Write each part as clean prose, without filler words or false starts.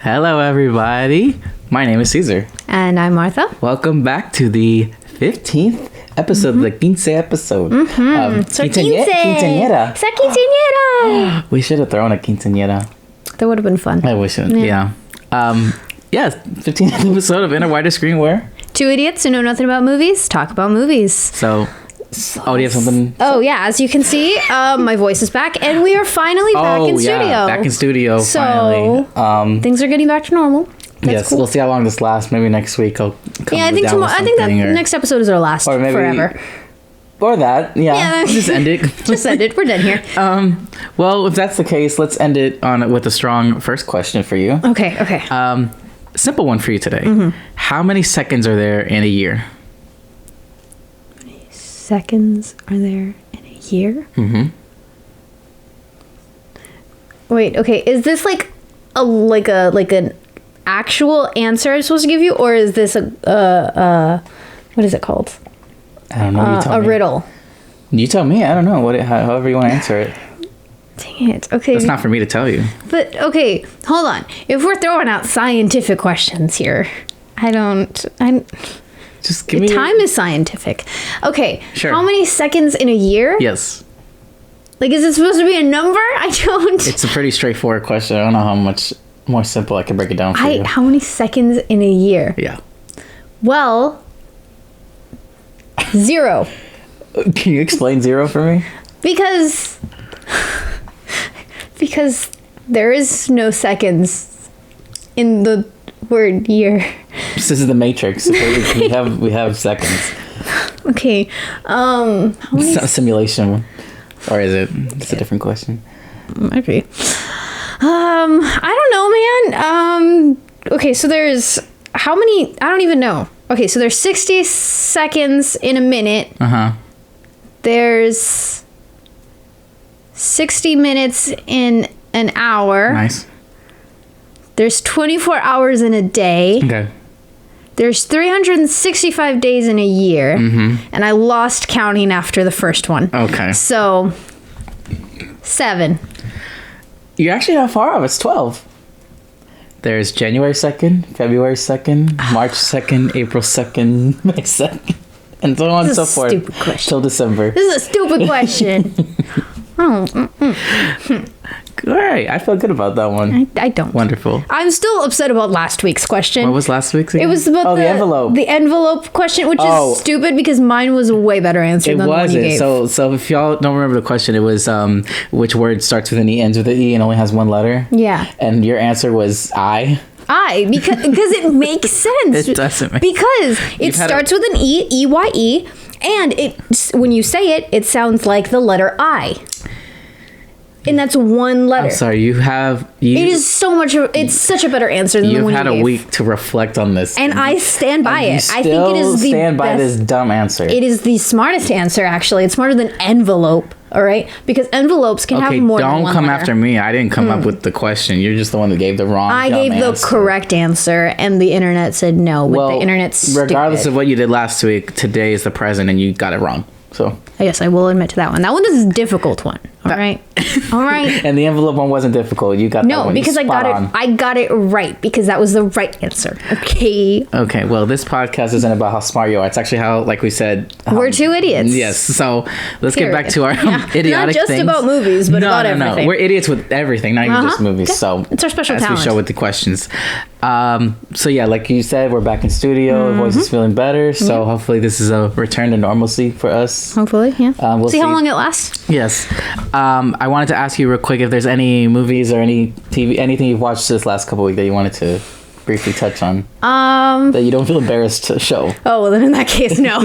Hello, everybody. My name is Caesar. And I'm Martha. Welcome back to the 15th episode, the quince episode. So Quinceañera. Sa quinceañera. We should have thrown a quinceañera. That would have been fun. I wish it. Yeah. 15th episode of In a Wider Screen where? Two idiots who know nothing about movies talk about movies. So, do you have something? Oh, yeah. As you can see, my voice is back, and we are finally back in studio. Back in studio, So, finally. Things are getting back to normal. That's cool. We'll see how long this lasts. Maybe next week I'll come I think tomorrow. I think that next episode is our last forever. Or that, yeah. Just end it. Just end it. We're done here. Well, if that's the case, let's end it with a strong first question for you. Okay. Simple one for you today. How many seconds are there in a year? How many seconds are there in a year? Wait. Okay. Is this like an actual answer I'm supposed to give you, or is this a what is it called? I don't know. You tell me. A riddle. You tell me. I don't know. However you want to answer it. Dang it. Okay. It's not for me to tell you. But okay, hold on. If we're throwing out scientific questions here, Just give me. Time is scientific. Okay. Sure. How many seconds in a year? Yes. Like, is it supposed to be a number? I don't. It's a pretty straightforward question. I don't know how much more simple I can break it down for you. How many seconds in a year? Yeah. Well, 0. Can you explain 0 for me? Because there is no seconds in the word year. This is the Matrix. we have seconds. Okay. How many? It's not a simulation, or is it? It's a different question. Maybe. I don't know, man. Okay, so there's how many? I don't even know. Okay, so there's 60 seconds in a minute. There's 60 minutes in an hour. Nice. There's 24 hours in a day. Okay. There's 365 days in a year. And I lost counting after the first one. Okay. So, 7. You're actually not far off. It's 12. There's January 2nd, February 2nd, March 2nd, April 2nd, May 2nd, and so on and so forth. Stupid question. Till December. This is a stupid question. All right. I feel good about that one. I don't. Wonderful. I'm still upset about last week's question. What was last week's again? It was about the envelope. The envelope question, which is stupid because mine was a way better answer than the one you gave. So if y'all don't remember the question, it was which word starts with an E, ends with an E, and only has one letter? Yeah. And your answer was I. Because it makes sense. It doesn't make because it starts with an E, E-Y-E, and when you say it, it sounds like the letter I. And that's one letter. I'm sorry, it is so much. It's such a better answer than the one you gave. You've had a week to reflect on this, and I stand by it. I think it is the stand by best, this dumb answer. It is the smartest answer. Actually, it's smarter than envelope. All right, because envelopes can have more than one don't come letter. after me. I didn't come up with the question. You're just the one that gave the wrong. I gave the correct answer, and the internet said no. But the internet's stupid. Regardless of what you did last week, today is the present, and you got it wrong. So yes, I will admit to that one. That one is a difficult one. All right. And the envelope one wasn't difficult. You got that one. No, because I got it. I got it right because that was the right answer. Okay. Okay. Well, this podcast isn't about how smart you are. It's actually how, like we said, we're two idiots. Yes. So let's get back to our idiotic Not just things. About movies, but about everything. No, we're idiots with everything, not even just movies. Okay. So it's our special talent. As we show with the questions. So yeah, like you said, we're back in studio. Voice is feeling better. So hopefully this is a return to normalcy for us. Hopefully, yeah. We'll see how long it lasts. Yes. I wanted to ask you real quick if there's any movies or any TV, anything you've watched this last couple of weeks that you wanted to briefly touch on. That you don't feel embarrassed to show. Oh, well, then in that case, no.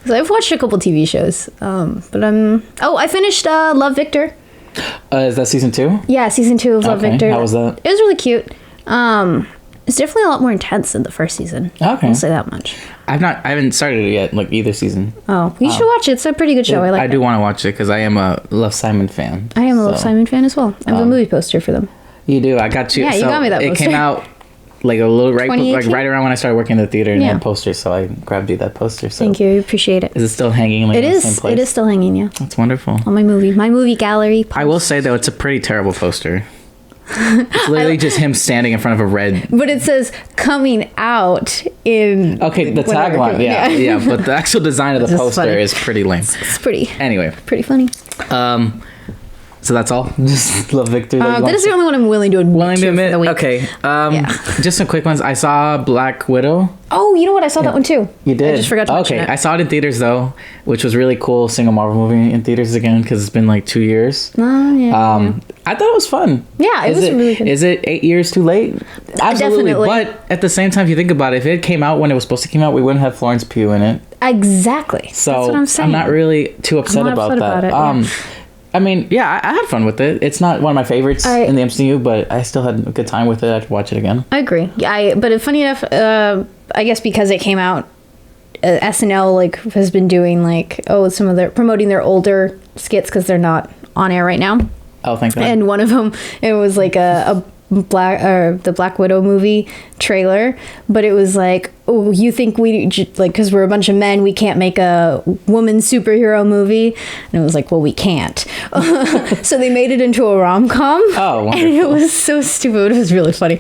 So I've watched a couple TV shows. But I finished Love, Victor. Is that season 2? Yeah, season 2 of Love, Victor. How was that? It was really cute. It's definitely a lot more intense than the first season. Okay. I'll say that much. I haven't started it yet, like either season. Oh, you should watch it. It's a pretty good show. I do want to watch it because I am a Love Simon fan. I am a Love Simon fan as well. I have a movie poster for them. You do. I got you. Yeah, you got me that poster. It came out like a little right around when I started working in the theater and Yeah. had posters, so I grabbed you that poster. So. Thank you. I appreciate it. Is it still hanging in the same place? It is still hanging, yeah. That's wonderful. On my movie gallery poster. I will say though, it's a pretty terrible poster. It's literally just him standing in front of a red. But it says coming out in. Okay, the whatever. tagline, yeah. But the actual design of the Just poster funny. is pretty lame. It's pretty Anyway, funny. so that's all. Just love Victor. That is the only one I'm willing to admit. willing to for admit. the week. Okay. Yeah. Just some quick ones. I saw Black Widow. Oh, you know what? I saw that one too. You did. I just forgot to mention Okay, it. I saw it in theaters though, which was really cool. Seeing a Marvel movie in theaters again because it's been like 2 years. Oh, yeah. I thought it was fun. Yeah, it was really good. Is it 8 years too late? Absolutely. Definitely. But at the same time, if you think about it, if it came out when it was supposed to come out, we wouldn't have Florence Pugh in it. Exactly. So that's what I'm saying. not really too upset not about upset that. about it, yeah. I mean, yeah, I had fun with it. It's not one of my favorites in the MCU, but I still had a good time with it. I'd watch it again. I agree. Yeah, but funny enough, I guess because it came out, SNL like has been doing like some of their promoting their older skits because they're not on air right now. Oh, thank God. And one of them, it was like the Black Widow movie trailer, but it was like, oh, you think we like because we're a bunch of men, we can't make a woman superhero movie? And it was like, well, we can't. So they made it into a rom-com. Oh, wonderful. And it was so stupid. It was really funny.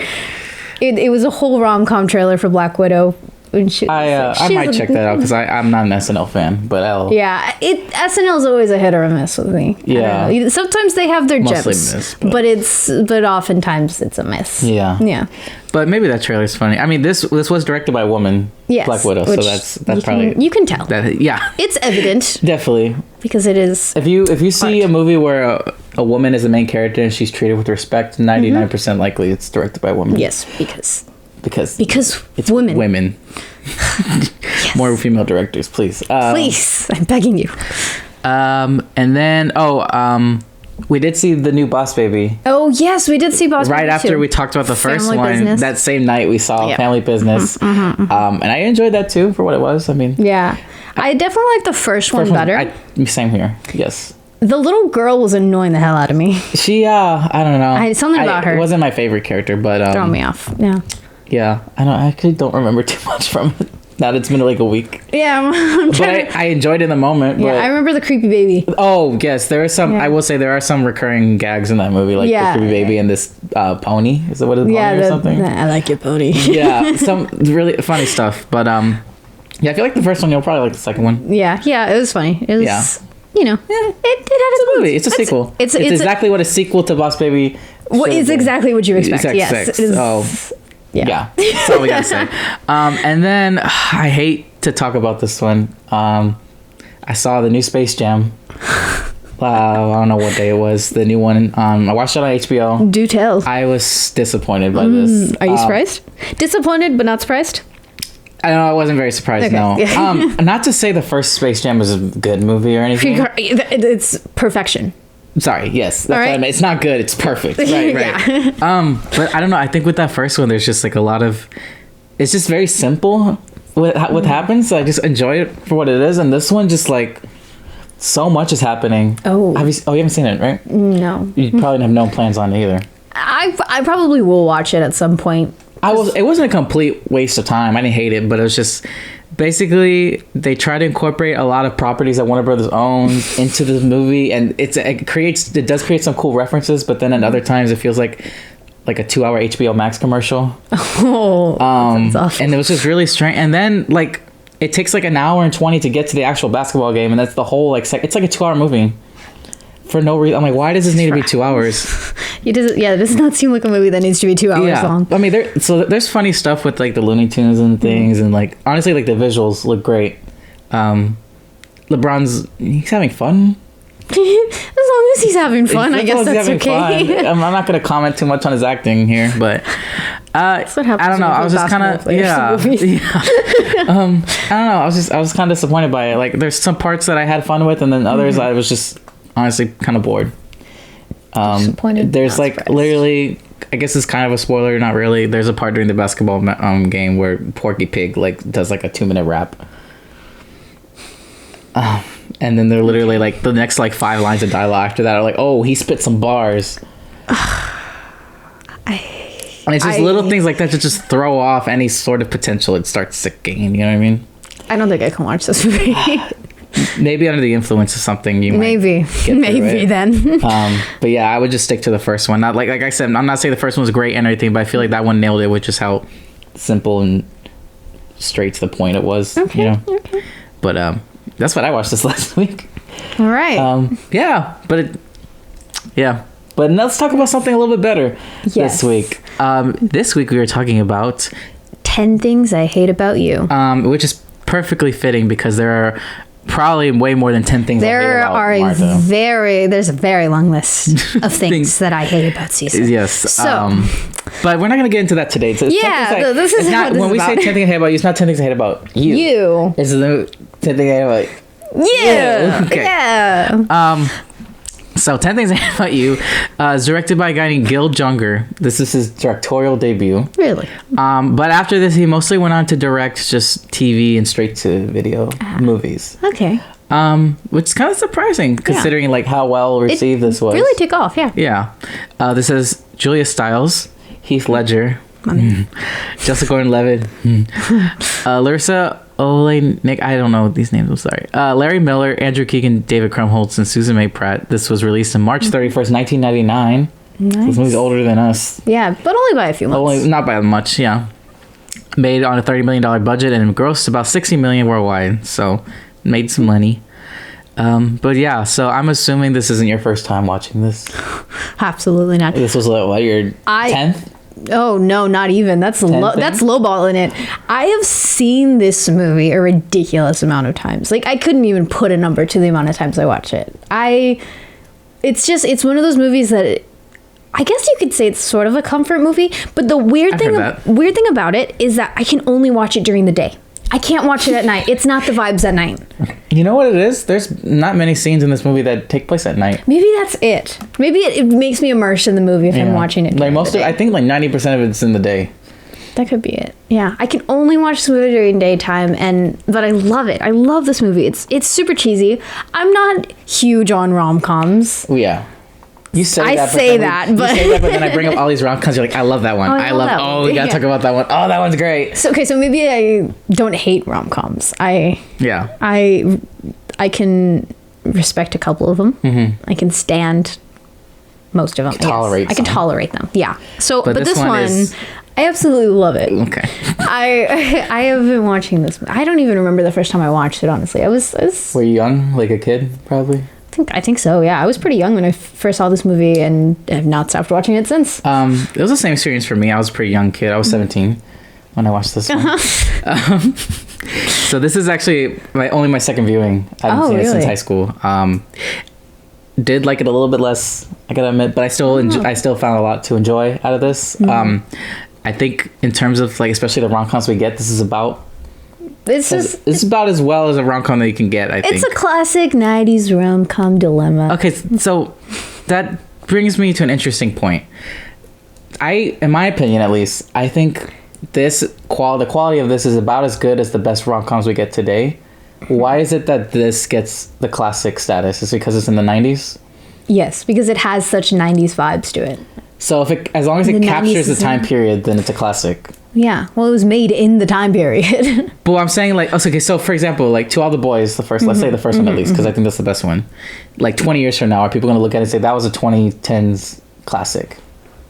It was a whole rom-com trailer for Black Widow. And I might check that out because I'm not an SNL fan, but I'll. Yeah, SNL is always a hit or a miss with me. Yeah. I don't know. Sometimes they have their Mostly gems, miss, but oftentimes it's a miss. Yeah. Yeah. But maybe that trailer's funny. I mean, this was directed by a woman, Yes, Black Widow, so which that's probably you can tell. yeah, It's evident definitely. because it is. If you see a movie where a woman is the main character and she's treated with respect, 99% likely it's directed by a woman. Yes, because it's women. Women. More female directors, please. Please, I'm begging you. And then we did see the new Boss Baby. Oh yes, we did see Boss Right Baby after too. we talked about the first Family one, Business. that same night we saw Yeah. Family Business. And I enjoyed that too for what it was. I mean, Yeah, I definitely like the first one better. Same here. Yes. The little girl was annoying the hell out of me. She, I don't know. Something about her. It wasn't my favorite character, but Throw me off. Yeah. yeah, I actually don't remember too much from it. Now that it's been like a week, Yeah, I'm but trying to. I enjoyed it in the moment. Yeah, but, I remember the creepy baby. oh yes, there are some. Yeah. I will say there are some recurring gags in that movie, like Yeah. the creepy baby and this pony. Is it what is it, pony or something? I like your pony. Yeah, some really funny stuff. But yeah, I feel like the first one you'll probably like the second one. Yeah, it was funny. It was, Yeah. you know, it had its Movie. moments. It's a sequel. It's exactly what a sequel to Boss Baby. it's should be. exactly what you expect. Exact Yes. six. It is, Oh. yeah. Yeah, that's all we gotta say. And then I hate to talk about this one. I saw the new Space Jam. I don't know what day it was. The new one. I watched it on HBO. Do tell. I was disappointed by this. Are you surprised? Disappointed, but not surprised? I know I wasn't very surprised. Okay. No. Not to say the first Space Jam was a good movie or anything. It's perfection. Sorry. Yes, that's All what right. I meant. It's not good. It's perfect. Right. Right. Yeah. But I don't know. I think with that first one, there's just like a lot of. It's just very simple. What happens? I just enjoy it for what it is, and this one just like so much is happening. Oh. you haven't seen it, right? No. You probably have no plans on it either. I probably will watch it at some point. It wasn't a complete waste of time. I didn't hate it, but it was just basically they try to incorporate a lot of properties that Warner Brothers owns into the movie, and it does create some cool references, but then at other times it feels like a 2-hour HBO Max commercial. Oh, that's awful. And it was just really strange. And then like it takes like an hour and 20 to get to the actual basketball game, and that's the whole like it's like a 2-hour movie for no reason. I'm like, why does this need to be 2 hours? It does not seem like a movie that needs to be 2 hours long. I mean, there's funny stuff with like the Looney Tunes and things, and like honestly, like the visuals look great. He's having fun. As long as he's having fun, I guess that's okay. I'm not gonna comment too much on his acting here, but That's what happens. I don't know. when you I was put just kind of basketball players in movies. I don't know. I was kind of disappointed by it. Like there's some parts that I had fun with, and then others I was just honestly kind of bored. Disappointed, There's not like surprised. literally, I guess it's kind of a spoiler, not really. There's a part during the basketball game where Porky Pig like does like a 2-minute rap. And then they're literally like the next like 5 lines of dialogue after that are like, oh, he spit some bars. And it's just little things like that to just throw off any sort of potential it starts to gain. You know what I mean? I don't think I can watch this movie. maybe under the influence of something you might Maybe. get through Maybe it. then. But yeah, I would just stick to the first one. Not like I said, I'm not saying the first one was great and everything, but I feel like that one nailed it with just how simple and straight to the point it was. Okay, You know. okay. But that's what I watched this last week. All right. Yeah, but but let's talk about something a little bit better Yes. this week. This week we were talking about 10 things I hate about you. which is perfectly fitting because there are probably way more than 10 things I hate There about are Martha. there's a very long list of things that I hate about Cecil. Yes. So, but we're not going to get into that today. So it's 10 Yeah, things I- this is it's what not, this when is we say about. 10 things I hate about you, it's not 10 things I hate about you. you. It's the 10 things I hate about Yeah. Okay. Yeah. So 10 Things I Hate About You is directed by a guy named Gil Junger. This is his directorial debut. Really? But after this, he mostly went on to direct just TV and straight to video movies. Okay. Which is kind of surprising considering like how well received this was. Really took off, yeah. Yeah. This is Julia Stiles, Heath Ledger, Jessica Gordon-Levitt, Larissa Nick. I don't know these names. I'm sorry. Larry Miller, Andrew Keegan, David Krumholtz, and Susan May Pratt. This was released on March 31st, 1999. Nice. This movie's older than us. Yeah, but only by a few months. Only, not by much, yeah. Made on a $30 million budget and grossed about $60 million worldwide. So, made some money. But yeah, so I'm assuming this isn't your first time watching this. Absolutely not. This was what, your 10th? Oh no, not even. That's things? that's lowballing it. I have seen this movie a ridiculous amount of times. Like I couldn't even put a number to the amount of times I watch it. It's one of those movies that I guess you could say it's sort of a comfort movie, but the weird thing about it is that I can only watch it during the day. I can't watch it at night. It's not the vibes at night. You know what it is? There's not many scenes in this movie that take place at night. Maybe that's it. Maybe it makes me immersed in the movie if I'm watching it. Like most of, I think like 90% of it's in the day. That could be it. Yeah, I can only watch this movie during daytime, but I love it. I love this movie. It's super cheesy. I'm not huge on rom-coms. Oh, yeah. You say I that. say that, but you say that, but then I bring up all these rom-coms. You're like, I love that one. Oh, I love that one. we gotta Yeah. talk about that one. Oh, that one's great. So maybe I don't hate rom-coms. Yeah. I can respect a couple of them. Mm-hmm. I can stand most of them. Tolerate I can some. tolerate them. Yeah. So, But but this this one one, is- I absolutely love it. Okay. I have been watching this. I don't even remember the first time I watched it. Honestly, I was Were you young, like a kid, probably? I think so. Yeah, I was pretty young when I first saw this movie, and have not stopped watching it since. It was the same experience for me. I was a pretty young kid. I was 17 when I watched this one. So this is actually my second viewing. I haven't seen it since really? high school. Did like it a little bit less, I gotta admit, but I still I still found a lot to enjoy out of this. I think in terms of like especially the rom-coms we get, this is about it's about as well as a rom-com that you can get. I think It's a classic 90s rom-com dilemma. Okay, so that brings me to an interesting point. In my opinion at least, I think the quality of this is about as good as the best rom-coms we get today. Why is it that this gets the classic status? Is it because it's in the 90s? Yes, because it has such 90s vibes to it. So as long as it The captures 90s the is time in- period, then it's a classic. Yeah, well, it was made in the time period. But I'm saying like, okay, so for example, like To All the Boys, the first, let's say the first one at least, because I think that's the best one. Like 20 years from now, are people going to look at it and say that was a 2010s classic?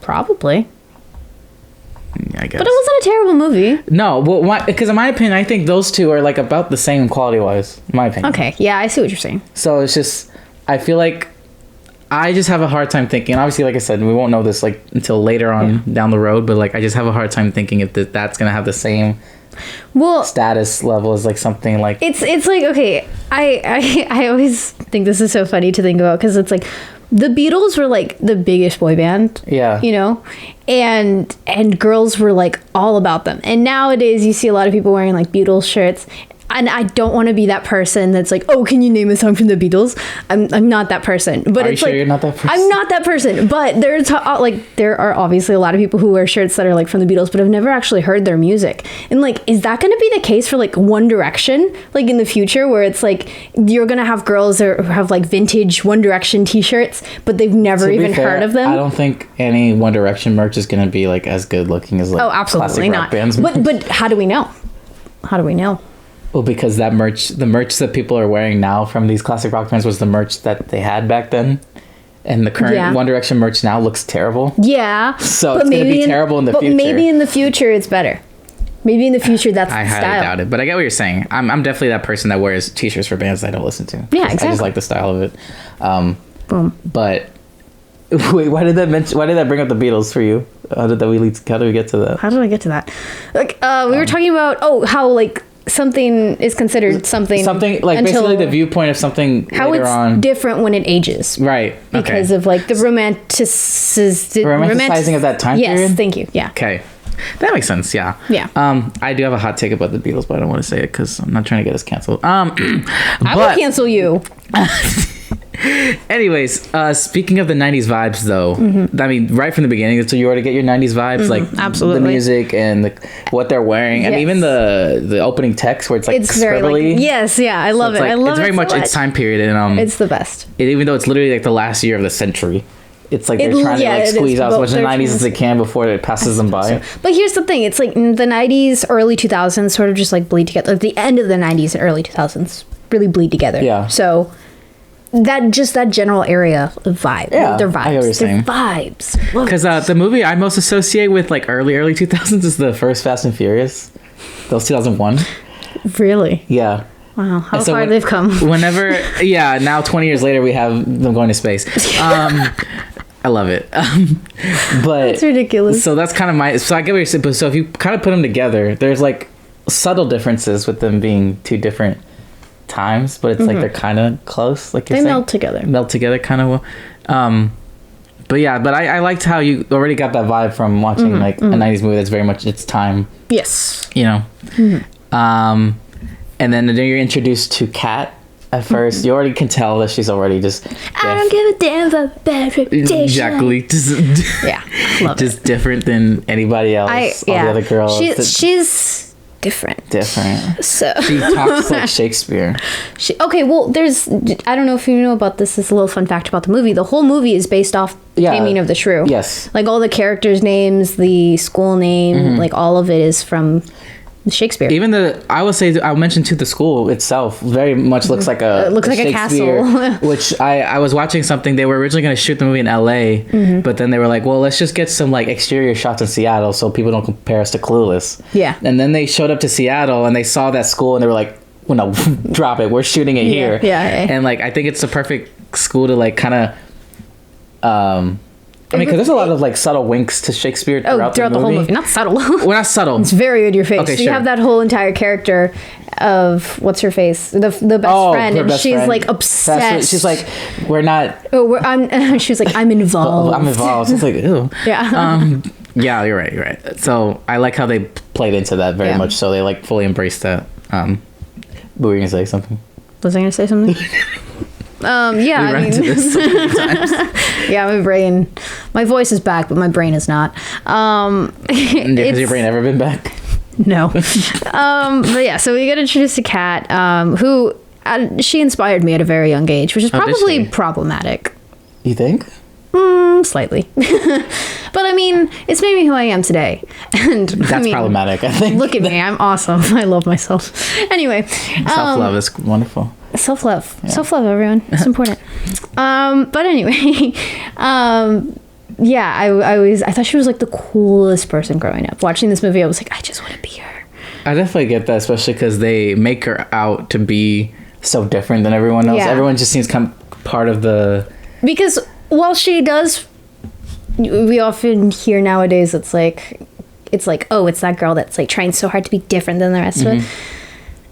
Probably. I guess. But it wasn't a terrible movie. No, well, because in my opinion, I think those two are like about the same quality-wise. In my opinion. Okay, yeah, I see what you're saying. So it's just, I feel like I just have a hard time thinking. Obviously, like I said, we won't know this like until later on down the road. But like, I just have a hard time thinking if that's gonna have the same Well, status level as like something like. it's like, okay, I always think this is so funny to think about because it's like the Beatles were like the biggest boy band. Yeah. You know, and girls were like all about them. And nowadays you see a lot of people wearing like Beatles shirts. And I don't want to be that person that's like, oh, can you name a song from the Beatles? I'm not that person. But Are it's you sure like you're not that person? I'm not that person. But there are obviously a lot of people who wear shirts that are like from the Beatles, but have never actually heard their music. And like, is that going to be the case for like One Direction, like in the future, where it's like you're gonna have girls who have like vintage One Direction T-shirts, but they've never To be even fair, heard of them? I don't think any One Direction merch is gonna be like as good looking as like Oh, absolutely classic rock not. bands. But how do we know? How do we know? Well, because the merch that people are wearing now from these classic rock bands was the merch that they had back then. And the current One Direction merch now looks terrible. Yeah. So it's going to be terrible in the future. But maybe in the future it's better. Maybe in the future that's the style. I highly doubt it. But I get what you're saying. I'm definitely that person that wears t-shirts for bands that I don't listen to. Yeah, exactly. I just like the style of it. Boom. But wait, why did that bring up the Beatles for you? How did we get to that? How did I get to that? Like we were talking about how like something is considered something like basically the viewpoint of something how later it's on. different when it ages, right? Because of like the romanticizing of that time period. Yes, thank you. Yeah. Okay, that makes sense. Yeah. Yeah. I do have a hot take about the Beatles, but I don't want to say it because I'm not trying to get us canceled. I will cancel you. Anyways, speaking of the 90s vibes though, I mean, right from the beginning, so you already get your 90s vibes, like absolutely. the music and what they're wearing, and even the opening text where it's like scribbly. Yes, yeah, I love it. Like, I love it. It's very much its time period, and it's the best. Even though it's literally like the last year of the century. It's like they're trying to like squeeze out as much of the 90s as they can before it passes them by. But here's the thing. It's like the 90s, early 2000s sort of just like bleed together. Like the end of the 90s and early 2000s really bleed together. Yeah. So that general area of vibe. Yeah, their vibes. I get what you're saying. Vibes. Because the movie I most associate with like early 2000s is the first Fast and Furious. That was 2001. Really? Yeah. Wow, how far they've come. Whenever, now 20 years later, we have them going to space. I love it. But it's ridiculous. So that's kind of so I get what you're saying. But so if you kind of put them together, there's like subtle differences with them being two different times, but it's like they're kind of close. Like they melt together kind of well. But yeah, but I liked how you already got that vibe from watching like a 90s movie that's very much its time. Yes. You know. And then you're introduced to Kat. At first, you already can tell that she's already just. I don't give a damn about bad reputation. Exactly. Love just it. Different than anybody else. All the other girls. She's different. So she talks like Shakespeare. Okay, well, I don't know if you know about this. This is a little fun fact about the movie. The whole movie is based off the Taming of the Shrew. Yes. Like all the characters' names, the school name, like all of it is from Shakespeare. Even I mentioned to the school itself very much looks like a castle. Which I was watching something. They were originally going to shoot the movie in LA, but then they were like, well, let's just get some like exterior shots in Seattle so people don't compare us to Clueless. Yeah. And then they showed up to Seattle and they saw that school and they were like, well, no, drop it. We're shooting it here. Yeah. And like I think it's the perfect school to like kind of I mean, because there's a lot of like subtle winks to Shakespeare throughout the whole movie. Not subtle. Well, not subtle. It's very in your face. Okay, so you have that whole entire character of what's her face, the best friend, and she's like obsessed. She's like, we're not. She was like, I'm involved. I'm involved. It's like, ew. Yeah. Yeah, you're right. So I like how they played into that very much. So they like fully embraced that. But were you gonna say something? Was I gonna say something? Yeah, I mean, this so many times. Yeah, my voice is back, but my brain is not. Has your brain ever been back? No. But yeah, so we got introduced to Kat, who she inspired me at a very young age, which is probably problematic. You think? Slightly. But I mean, it's made me who I am today. And that's problematic, I think. Look at me, I'm awesome. I love myself. Anyway. Self-love is wonderful. Self-love. Yeah. Self-love, everyone. It's important. But anyway, I thought she was like the coolest person growing up. Watching this movie, I was like, I just want to be her. I definitely get that, especially because they make her out to be so different than everyone else. Yeah. Everyone just seems part of the... Because while she does... We often hear nowadays it's like, oh, it's that girl that's like trying so hard to be different than the rest of it.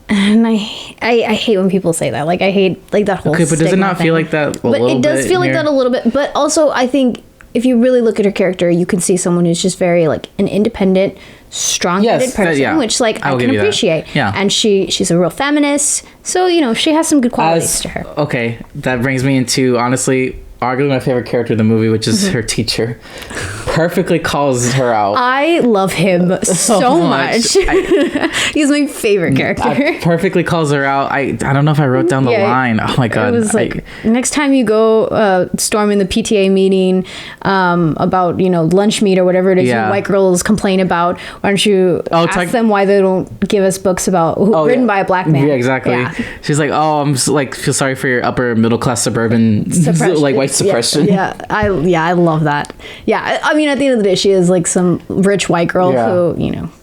And I hate when people say that. Like I hate like that whole. Okay, but does it not feel like that? But it does feel like that a little bit. But also, I think if you really look at her character, you can see someone who's just very like an independent, strong-headed person, which like I can appreciate. Yeah, and she's a real feminist, so she has some good qualities to her. Okay, that brings me into honestly arguably my favorite character in the movie, which is her teacher, perfectly calls her out. I love him so much. He's my favorite character. Perfectly calls her out. I don't know if I wrote down the line. Oh my god! It was like, next time you go storm in the PTA meeting about lunch meet or whatever it is, you white girls complain about. Why don't you ask them why they don't give us books about written by a black man? Yeah, exactly. Yeah. She's like, oh, I'm feel sorry for your upper middle class suburban white suppression. Yeah, I love that. Yeah, I mean, at the end of the day, she is like some rich white girl who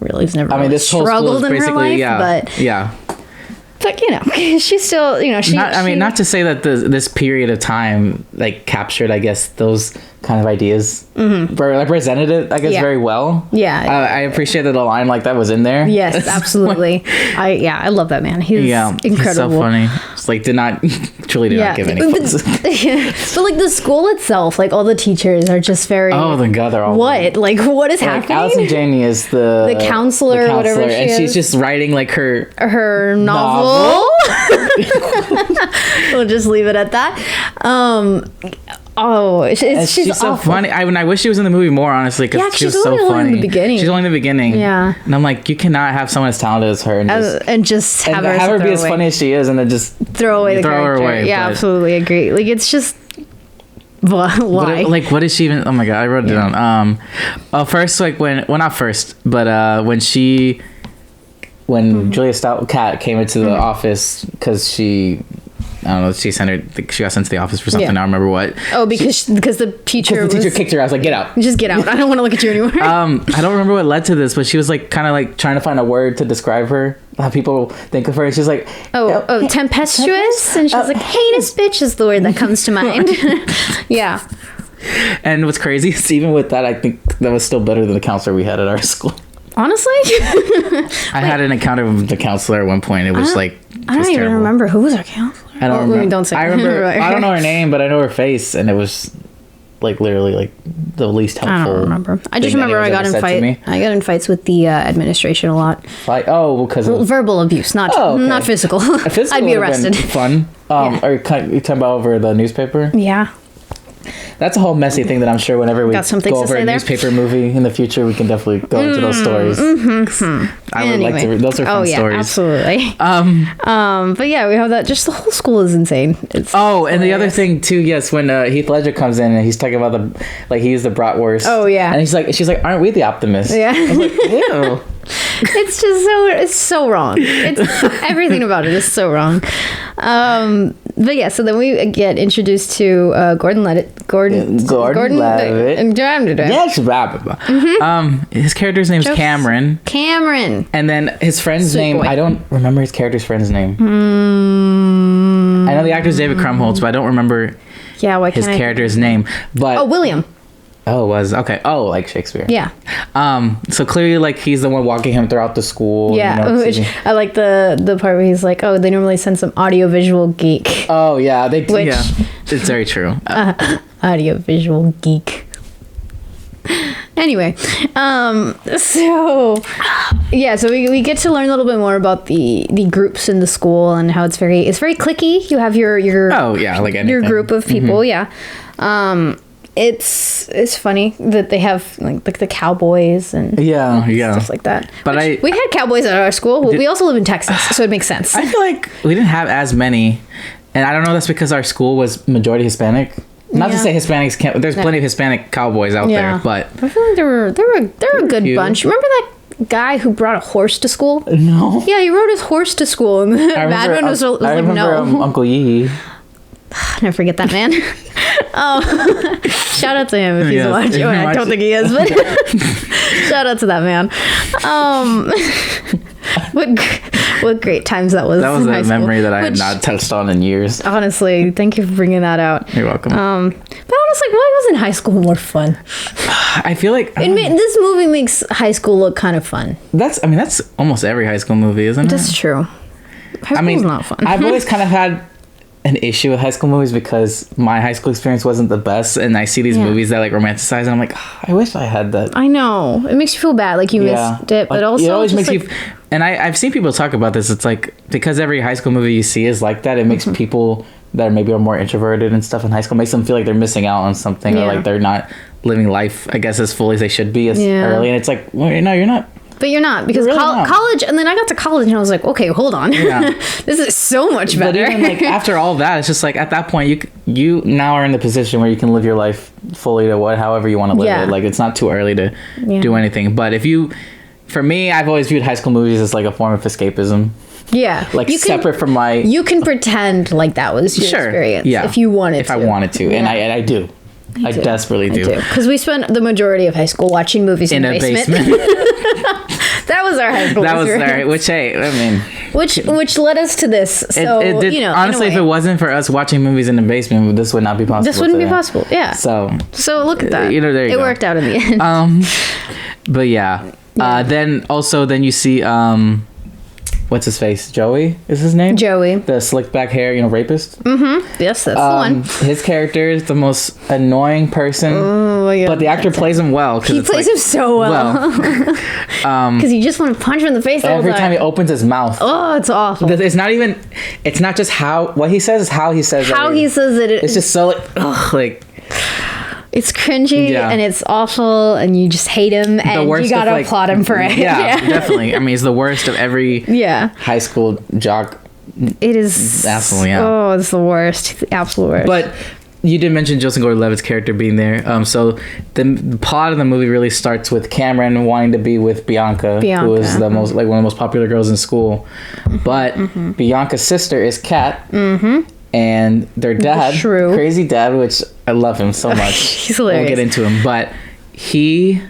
really has never. This whole struggled in her life, but she's still not to say that this period of time captured, I guess, those kind of ideas, represented it, I guess, very well. Yeah, I appreciate that a line like that was in there. Yes, absolutely. I love that man. He's incredible. He's so funny. Just did not give any fucks. But the school itself, all the teachers are just very. Oh, thank God, they're all. What? What is happening? Allison Janney is the counselor, whatever she is. She's just writing her novel. We'll just leave it at that. She's so funny. I wish she was in the movie more, honestly, because she was so funny. In the beginning. She's only in the beginning. Yeah. And I'm like, you cannot have someone as talented as her and just have her be as funny as she is, and then just throw away the character. Her away. Yeah, absolutely agree. It's just. Why? What is she even? Oh my God, I wrote it down. First, not first, but when Julia Cat came into the office because she. I don't know. She got sent to the office for something. I don't remember what. Oh, because the teacher kicked her. I was like, "Get out! Just get out! I don't want to look at you anymore." I don't remember what led to this, but she was kind of trying to find a word to describe her. How people think of her, and she's like, tempestuous, and she's like, heinous bitch is the word that comes to mind. Yeah. And what's crazy is even with that, I think that was still better than the counselor we had at our school. Honestly, I had an encounter with the counselor at one point. It was I don't even remember who was our counselor. I don't remember. Don't say. I remember. I don't know her name, but I know her face, and it was literally the least helpful. I don't remember. I just remember I got in fights with the administration a lot. Because of verbal abuse, not physical. Physical I'd be arrested. Fun. Are you talking about over the newspaper? Yeah. That's a whole messy thing that I'm sure whenever we go over a newspaper movie in the future, we can definitely go into those stories. I would like to. Those are fun stories. Absolutely. But yeah, we have that. Just the whole school is insane. It's and the other thing too, yes, when Heath Ledger comes in and he's talking about he's the bratwurst. Oh yeah. And she's like, aren't we the optimists? Yeah. I was like, ew. It's just so wrong. Everything about it is so wrong. But yeah, so then we get introduced to Gordon Levitt. Yes, his character's name's Cameron. And then his friend's name, I don't remember his character's friend's name. I know the actor's David Krumholtz, but I don't remember his character's name. But William. Oh, it was okay. Oh, like Shakespeare. Yeah. So clearly, he's the one walking him throughout the school. Yeah. Which I like the part where he's like, "Oh, they normally send some audiovisual geek." Oh yeah, they do. Yeah, it's very true. Audiovisual geek. Anyway, so we get to learn a little bit more about the groups in the school and how it's very cliquey. You have your your group of people. Yeah. It's funny that they have the cowboys and stuff like that. But we had cowboys at our school. We also live in Texas, so it makes sense. I feel like we didn't have as many, and I don't know if that's because our school was majority Hispanic. Not to say Hispanics can't. There's plenty of Hispanic cowboys out there, but I feel like they're a good bunch. Remember that guy who brought a horse to school? No. Yeah, he rode his horse to school, and the madman was like, "No." Uncle Yee. Never forget that man. Shout out to him if he's watching. I don't think he is, but shout out to that man. What great times that was. That was a memory that I had not touched on in years. Honestly, thank you for bringing that out. You're welcome. But honestly, why wasn't high school more fun? I feel like this movie makes high school look kind of fun. That's almost every high school movie, isn't it? That's true. High school's not fun. I've always kind of had an issue with high school movies because my high school experience wasn't the best, and I see these movies that romanticize, and I'm like, I wish I had that. I know, it makes you feel bad, you missed it, but also it always makes you. And I've seen people talk about this. It's because every high school movie you see is like that. It makes people that maybe are more introverted and stuff in high school, makes them feel like they're missing out on something, or Yeah. like they're not living life, I guess, as fully as they should be as Yeah. early. And it's like, well, no, you're not. But you're not, because You're really not. college, and then I got to college and I was like, okay, hold on. Yeah. This is so much But better. even like after all that, it's just like at that point you now are in the position where you can live your life fully to however you want to live Yeah. it. Like it's not too early to Yeah. do anything. But for me, I've always viewed high school movies as like a form of escapism, Yeah. like You can- separate from my You can pretend like that was your experience. Yeah, If you wanted if to. I wanted to, and Yeah. I do. I desperately do. Because we spent the majority of high school watching movies in, In the a basement. That was our high school That was experience. alright. Which hey, I mean, Which led us to this. So, it did, you know, honestly, in if a it way, wasn't for us watching movies in the basement, this would not be possible. this wouldn't be today. possible. Yeah. So, look at that. you know, there you it go. worked out in the end. but yeah. Then you see what's his face? Joey is his name? Joey. The slick back hair, rapist. Yes, that's the one. His character is the most annoying person, Oh my God. but the actor plays him well. 'cause He it's plays like- him so well. Because you just want to punch him in the face all Every the time he opens his mouth, Oh, it's awful. it's not just what he says, is how he says How it. he says it. It's just so like, ugh, like It's cringy Yeah. and it's awful, and you just hate him, and you of, gotta like- applaud him for it. Yeah, definitely. I mean, he's the worst of every Yeah. high school jock. It is. Absolutely, yeah. Oh, it's the worst. The absolute worst. But you did mention Joseph Gordon-Levitt's character being there. So the plot of the movie really starts with Cameron wanting to be with Bianca, who is the most one of the most popular girls in school. But Bianca's sister is Kat. And their dad, shrew. crazy dad, which I love him so much. He's hilarious. We'll get into him, but he.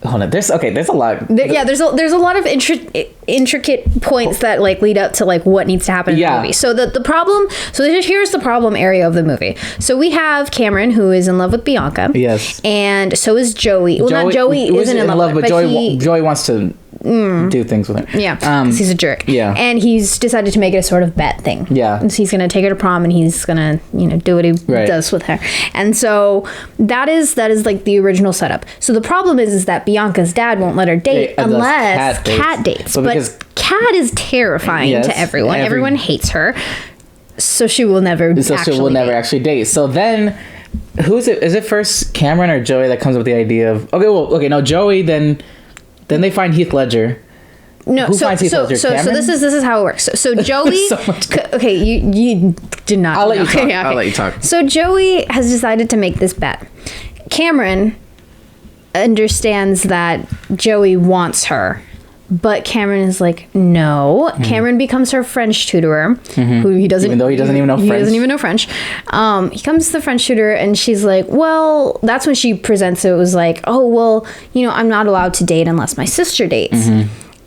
Hold on, there's a lot. There's a lot of intricate points that like lead up to like what needs to happen in Yeah. the movie. So the problem. So here's the problem area of the movie. So we have Cameron, who is in love with Bianca. Yes. And so is Joey. Well, not Joey isn't in love, but Joey wants to do things with her. Yeah, because he's a jerk. yeah. And he's decided to make it a sort of bet thing. Yeah. And so he's going to take her to prom, and he's going to, do what he Right. does with her. And so that is like the original setup. So the problem is that Bianca's dad won't let her date Unless unless Kat dates. Kat dates. But But because- Kat is terrifying Yes, to everyone. every- Everyone hates her. So she will never So actually she will never date. actually date. So then, who is it? Is it first Cameron or Joey that comes up with the idea of? No, Joey. Then they find Heath Ledger. No, Who so finds Heath Ledger? Cameron? this is how it works. So Joey, So much- okay, you did not. I'll let you okay, talk. okay. I'll let you talk. So Joey has decided to make this bet. Cameron understands that Joey wants her, but Cameron is like, no. Cameron becomes her French tutor, who he doesn't. Even though he doesn't even know He French. doesn't even know French. He comes to the French tutor, and she's like, well, that's when she presents it. It was like, oh, well, I'm not allowed to date unless my sister dates.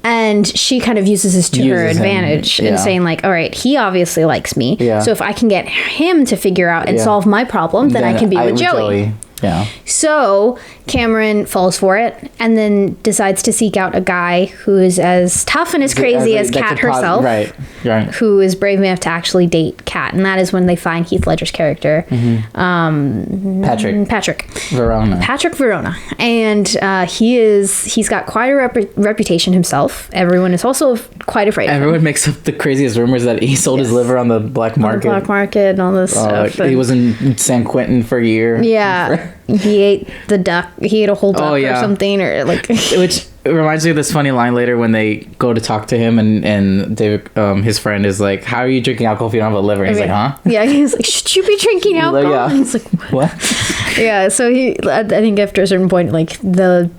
And she kind of uses this to her Uses him, advantage yeah. in saying like, all right, he obviously likes me. Yeah. So if I can get him to figure out and Yeah. solve my problem, then I can be with Joey. Yeah. So Cameron falls for it and then decides to seek out a guy who is as tough and as crazy as that Kat could herself. Right. Right. Who is brave enough to actually date Kat. And that is when they find Heath Ledger's character, Patrick Verona. Patrick Verona. And he's got quite a reputation himself. Everyone is also quite afraid of him. Everyone makes up the craziest rumors that he sold his liver on the black On the market. black market and all this stuff. He was in San Quentin for a year. Yeah. He ate the duck. He ate a whole duck yeah. or something, or like. Which reminds me of this funny line later when they go to talk to him and David, his friend, is like, "How are you drinking alcohol if you don't have a liver?" And he's like, "Huh?" Yeah, he's like, "Should you be drinking alcohol?" yeah. And he's like, What? yeah. So I think after a certain point, like the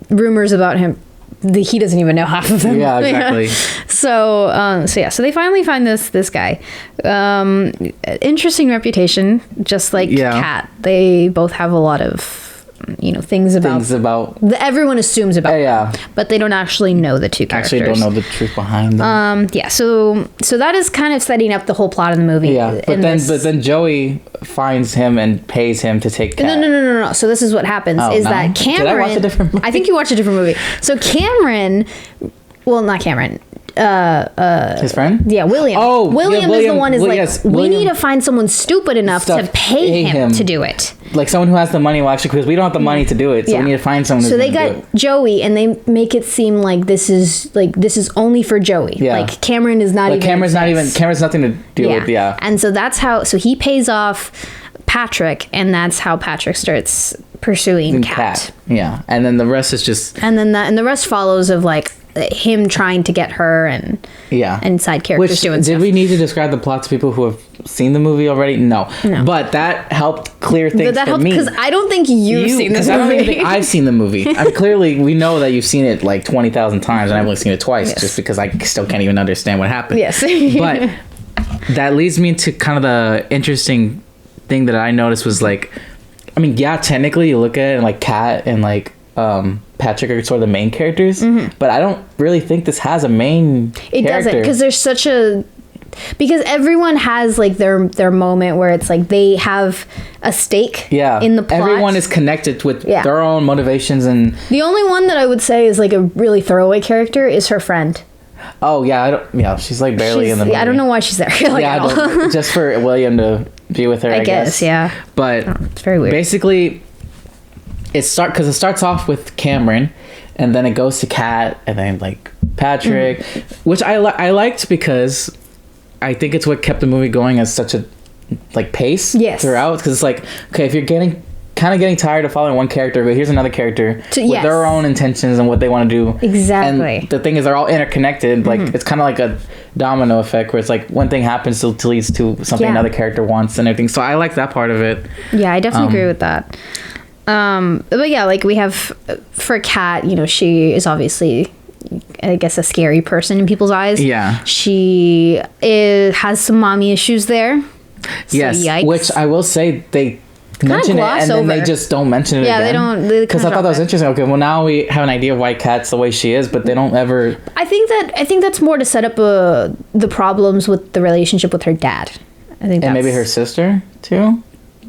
rumors about him, he doesn't even know half of them. Yeah, exactly. So they finally find this guy. Interesting reputation, just like Yeah. Kat. They both have a lot of things about that everyone assumes about, Yeah. but they don't actually know the two characters. Actually, don't know the truth behind them. Yeah, so that is kind of setting up the whole plot of the movie. Yeah, but then Joey finds him and pays him to take Kat. No. So this is what happens: Oh, is no? that Cameron? Did I watch a different movie? I think you watched a different movie. So Cameron, well, not Cameron. his friend. Yeah, William. Oh, yeah, William is the William- one is well, like, yes, we William- need to find someone stupid enough to pay him to do it. Like someone who has the money. Well, actually, because we don't have the money to do it, so Yeah. we need to find someone. So who's they gonna do got Joey, and they make it seem like this is only for Joey. Yeah. Like Cameron is not it. even. Like Cameron's nothing to do Yeah. with. Yeah. And so that's how. So he pays off Patrick, and that's how Patrick starts pursuing Kat. Yeah, and then the rest is just And then the rest follows of like him trying to get her and side characters Which, doing did stuff. we need to describe the plot to people who have seen the movie already? No. But that helped clear things that for helped me. because I don't think you've seen this Because I don't even movie. think I've seen the movie. I mean, clearly, we know that you've seen it like 20,000 times, and I've only seen it twice, Yes. just because I still can't even understand what happened. Yes. But that leads me to kind of the interesting thing that I noticed was like, I mean, yeah, technically you look at it and like Kat and like Patrick are sort of the main characters, but I don't really think this has a main It character. doesn't because there's such a because everyone has like their moment where it's like they have a stake in the plot. Everyone is connected with Yeah. their own motivations and The only one that I would say is like a really throwaway character is her friend. she's like barely She's- in the movie. I don't know why she's there. Like, Yeah, at all. just for William to be with her, I guess. Yeah. But It's very weird. basically, it starts off with Cameron, and then it goes to Kat, and then like Patrick, Mm-hmm. which I liked because I think it's what kept the movie going as such a like pace throughout. Because it's like, okay, if you're getting tired of following one character, but here's another character with their own intentions and what they want to do. Exactly. And the thing is, they're all interconnected. Like it's kind of like a domino effect, where it's like one thing happens to leads to something another character wants and everything. So I like that part of it. Yeah, I definitely agree with that. But yeah, like we have for Kat, she is obviously, I guess, a scary person in people's eyes. Yeah. She has some mommy issues there. So Yes, yikes. which I will say they mention it and then they just don't mention it Yeah, again. they don't. Because I thought that was interesting. Okay, well now we have an idea of why Kat's the way she is, but they don't ever. I think that's more to set up the problems with the relationship with her dad. I think, And maybe her sister too,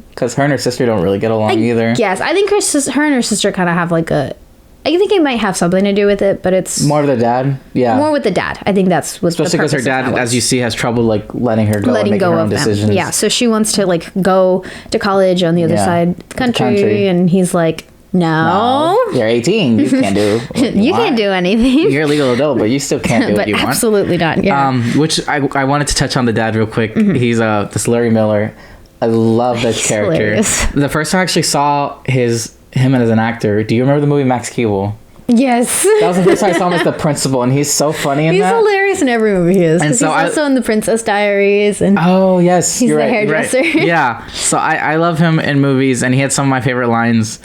because her and her sister don't really get along either. Yes, I think her and her sister kind of have like a. I think it might have something to do with it, but it's More of the dad, yeah. more with the dad. I think that's what. Especially because her dad, as you see, has trouble like letting her go and letting making go her own of decisions. them. Yeah, so she wants to like go to college on the other side of the country, and he's like, no, you're 18. You can't do. What you want. can't do anything. You're a legal adult, but you still can't do but what you want. absolutely not. Yeah. Which I wanted to touch on the dad real quick. Mm-hmm. He's this Larry Miller. I love this He's character. hilarious. The first time I actually saw him as an actor. Do you remember the movie Max Keeble? Yes. That was the first time I saw him as the principal, and he's so funny in He's that. hilarious in every movie he is. And Because so he's also in the Princess Diaries and Oh yes, He's you're the right, you're right. hairdresser. Yeah, so I love him in movies, and he had some of my favorite lines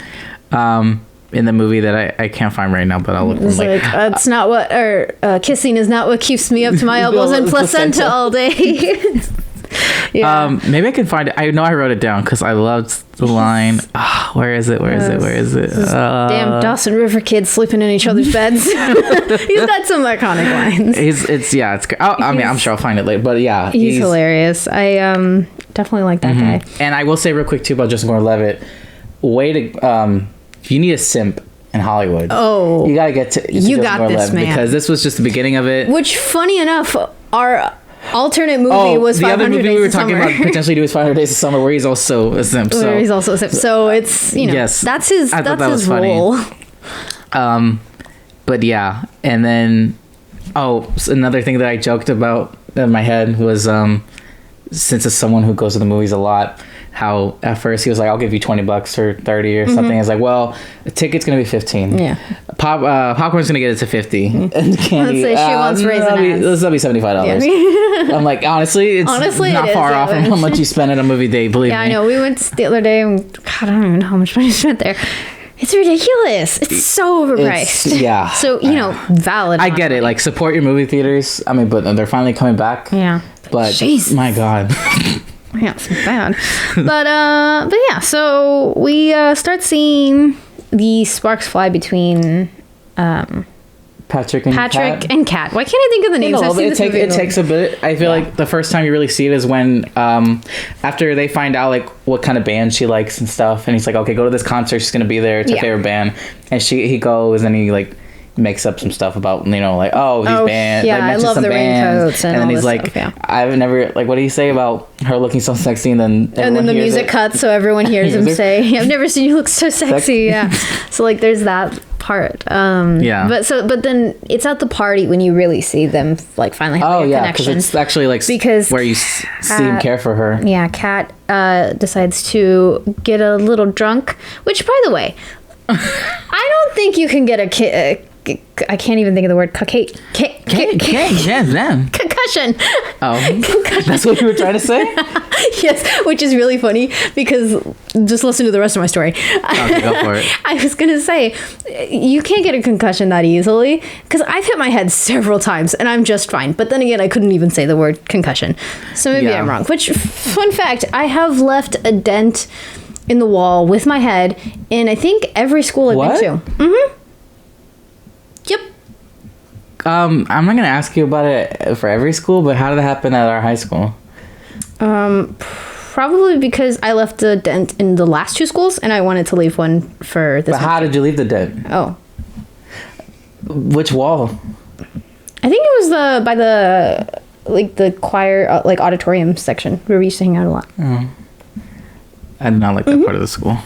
in the movie that I can't find right now, but I'll look them it's like, it's not what, or kissing is not what keeps me up to my elbows in placenta all day. Yeah. Maybe I can find it. I know I wrote it down because I loved the line. Where is it? Damn Dawson River kids sleeping in each other's beds. He's got some iconic lines. It's I mean, I'm sure I'll find it later, but yeah, He's hilarious. I definitely like that guy. And I will say real quick too about Joseph Gordon-Levitt. Way to if you need a simp in Hollywood, Oh, you gotta get to you Joseph got this, Gordon-Levitt, man. because this was just the beginning of it. which funny enough, our alternate movie was the 500 other movie Days we were of talking Summer. about potentially doing 500 Days of Summer, where he's also a simp. So Where he's also a simp. So it's Yes. that's his I thought that's that his was funny. role. But yeah, and then another thing that I joked about in my head was since it's someone who goes to the movies a lot, how at first he was like, I'll give you $20 or 30 or something. I was like, well, the ticket's gonna be 15. Yeah. Popcorn's gonna get it to 50. And candy, Let's say she wants Raisinets. that'll be $75. Yeah. I'm like, honestly, it's Honestly, not it is, far yeah. off from how much you spend at a movie day, believe Yeah, me. I know. We went the other day and God, I don't even know how much money I spent there. It's ridiculous. It's so overpriced. yeah. So, valid. I get it. Like, support your movie theaters. I mean, but they're finally coming back. Yeah. But Jesus. my God. Yeah, it's bad. but yeah, so we start seeing the sparks fly between Patrick and Kat. and Kat. Why can't I think of the names? I've seen this movie It takes a bit. I feel like the first time you really see it is when after they find out like what kind of band she likes and stuff, and he's like, okay, go to this concert. She's gonna be there. It's her favorite band, and he goes and he like makes up some stuff about, like, oh, these bands. yeah, like, I mentions love some the bands, raincoats and then all he's this like, stuff, yeah. I've never, like, what do you say about her looking so sexy, and then And then the hears music it? cuts, so everyone hears him Hears her. say, "I've never seen you look so sexy." Yeah. So like, there's that part. Yeah. But then it's at the party when you really see them like finally have Oh, like, a yeah, because connection. it's actually, like, Because, where you see him care for her. Yeah, Kat decides to get a little drunk, which, by the way, I don't think you can get I can't even think of the word concussion. Oh, that's what you were trying to say? Yes, which is really funny because just listen to the rest of my story. Okay, go for it. I was gonna say you can't get a concussion that easily because I've hit my head several times and I'm just fine. But then again, I couldn't even say the word concussion, so maybe Yeah. I'm wrong. Which, fun fact, I have left a dent in the wall with my head in I think every school I've What? been to. Mm-hmm. Yep. I'm not gonna ask you about it for every school, but how did that happen at our high school? Probably because I left a dent in the last two schools and I wanted to leave one for this But one. how did you leave the dent? Oh. Which wall? I think it was by the choir like auditorium section where we used to hang out a lot. I did not like that Mm-hmm. part of the school.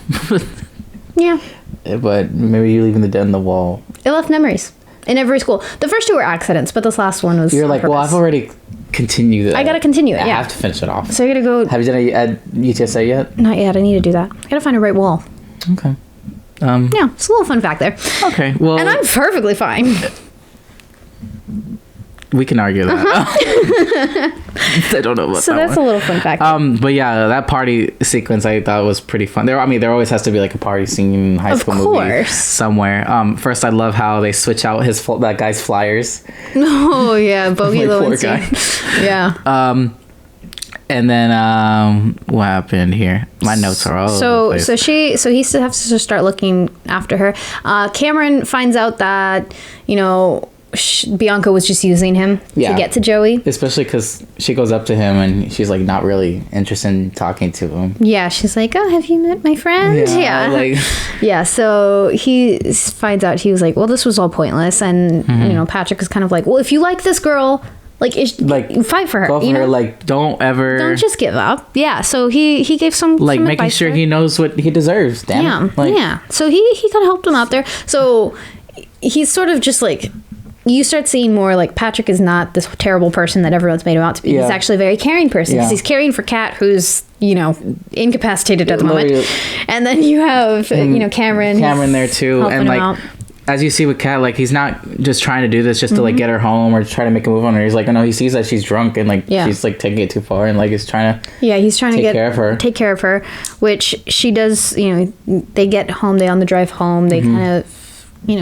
Yeah. But maybe you leaving the dent in the wall. It left memories in every school. The first two were accidents, but this last one was You're on like, well, purpose. I've already continued it. I gotta continue it, I yeah. have to finish it off. So I gotta go. Have you done it at UTSA yet? Not yet. I need to do that. I gotta find a right wall. Okay. Yeah, it's a little fun fact there. Okay. Well, And I'm perfectly fine. we can argue that. I don't know about So that that's one. a little fun fact. But yeah, that party sequence I thought was pretty fun. There always has to be like a party scene in a high Of school movie course. somewhere. First, I love how they switch out that guy's flyers. Oh yeah, Bogey Like, poor Lewinsky. Yeah. And then what happened here? My notes are all over the place. So he still has to start looking after her. Cameron finds out that Bianca was just using him Yeah. to get to Joey. Especially because she goes up to him and she's like not really interested in talking to him. Yeah, she's like, "Oh, have you met my friend?" Yeah, like yeah. So he finds out, he was like, "Well, this was all pointless," and Patrick is kind of like, "Well, if you like this girl, like fight for her. go for you know? her. Like don't ever Don't just give up." Yeah. So he gave some like some making advice sure there. he knows what he deserves. Damn Yeah, it. Like, yeah. So he kind of helped him out there. So he's sort of just like, you start seeing more like Patrick is not this terrible person that everyone's made him out to be. Yeah. He's actually a very caring person because Yeah. he's caring for Kat, who's incapacitated at the moment. Literally. And then you have Cameron. Cameron who's there too, helping and him like out. as you see with Kat, like he's not just trying to do this just to like get her home or try to make a move on her. He's like, no, he sees that she's drunk and like Yeah. she's like taking it too far and like is trying to Yeah, he's trying to take care of her. take care of her, which she does. They get home. They on the drive home. They Mm-hmm. kind of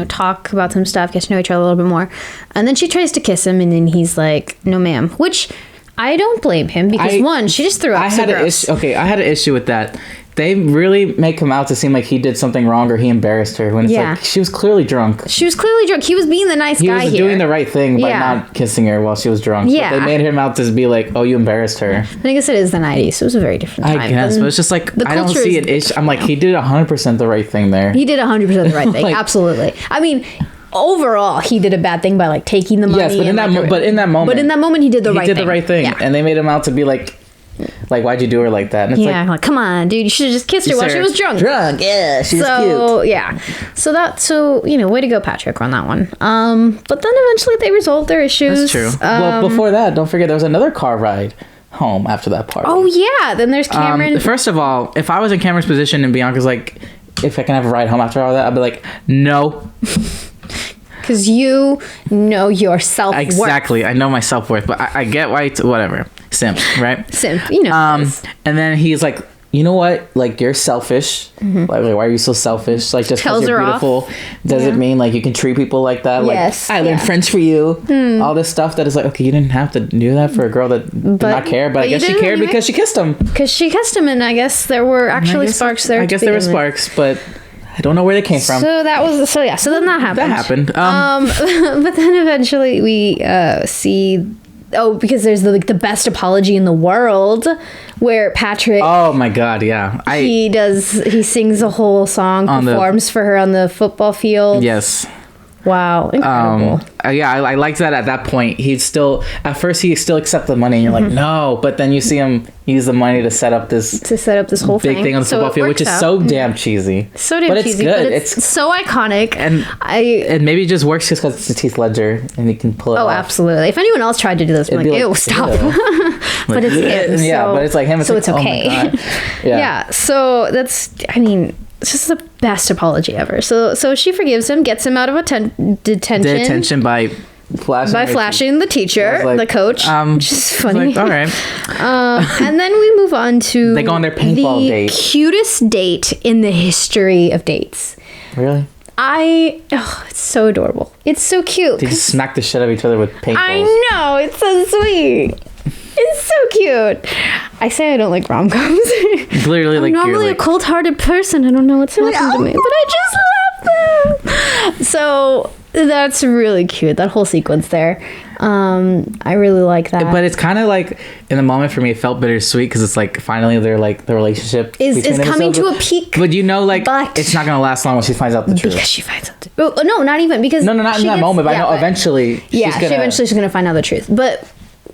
talk about some stuff, get to know each other a little bit more, and then she tries to kiss him, and then he's like, "No, ma'am," which I don't blame him because one, she just threw up. I so had an gross. issue. Okay, I had an issue with that. They really make him out to seem like he did something wrong or he embarrassed her when it's Yeah. like she was clearly drunk. She was clearly drunk. He was being the nice He guy was here. doing the right thing by Yeah. not kissing her while she was drunk. Yeah. But they made him out to be like, oh, you embarrassed her. I guess it is the 90s, so it was a very different time. I guess, And but it's just like the I don't culture see is an issue. I'm like, he did 100% the right thing there. He did 100% the right thing. Like- Absolutely. I mean, overall, he did a bad thing by like taking the money. Yes, but in and, that like, but in that moment, he did the right thing. He did the right thing, Yeah. and they made him out to be like why'd you do her like that? And it's Yeah, like, come on, dude, you should have just kissed her while she was drunk. Drunk, yeah, she's cute. So yeah, so way to go, Patrick, on that one. But then eventually they resolved their issues. That's true. Well, before that, don't forget there was another car ride home after that party. Oh yeah, then there's Cameron. First of all, if I was in Cameron's position and Bianca's like, if I can have a ride home after all that, I'd be like, no. Because you know your self worth. Exactly. I know my self-worth, but I get why it's whatever. Simp, right? Simp, And then he's like, you know what? Like, you're selfish. Like, why are you so selfish? Like, just because Tells you're her off. beautiful doesn't mean like you can treat people like that. Yes, Like, I learned yeah. French for you. All this stuff that is like, okay, you didn't have to do that for a girl that did not care, but I you guess she did cared anyway. because she kissed him. Because she kissed him, and I guess there were actually sparks there. I to guess there were begin with. sparks, but I don't know where they came from. So that was so then that happened. That happened. But then eventually we see. Oh, because there's the best apology in the world, where Patrick Oh my god, yeah. he sings a whole song, On the- performs for her on the football field. Yes. Wow, incredible. Yeah, I liked that at that point. He's still, at first he still accepts the money and you're like, no, but then you see him use the money to set up this whole big thing on the football field, which is so damn cheesy. So damn but cheesy, it's good. but it's so iconic. And maybe it just works just because it's Heath Ledger and he can pull it off. Absolutely. If anyone else tried to do this, I'm like, ew, stop. But it's him. Yeah, but it's like him. So like, it's okay. Oh my God. Yeah, so that's, I mean, it's just the best apology ever. So she forgives him, gets him out of detention by flashing the teacher, like, the coach, which is funny. Like, all right. And then we move on to they go on their paintball date. Cutest date in the history of dates. Really? It's so adorable. It's so cute. They just smack the shit out of each other with paintballs. I know, it's so sweet. It's so cute. I say I don't like rom-coms. Literally, I'm like normally you're a cold-hearted person. I don't know what's happened to me, but I just love them. So that's really cute. That whole sequence there. I really like that. But it's kind of like in the moment for me, it felt bittersweet because it's like finally they're like the relationship is coming to a peak. But you know, like but it's not gonna last long when she finds out the truth. Because she finds out. No, not even because. No, not in that moment. But I know eventually. She's gonna find out the truth. But.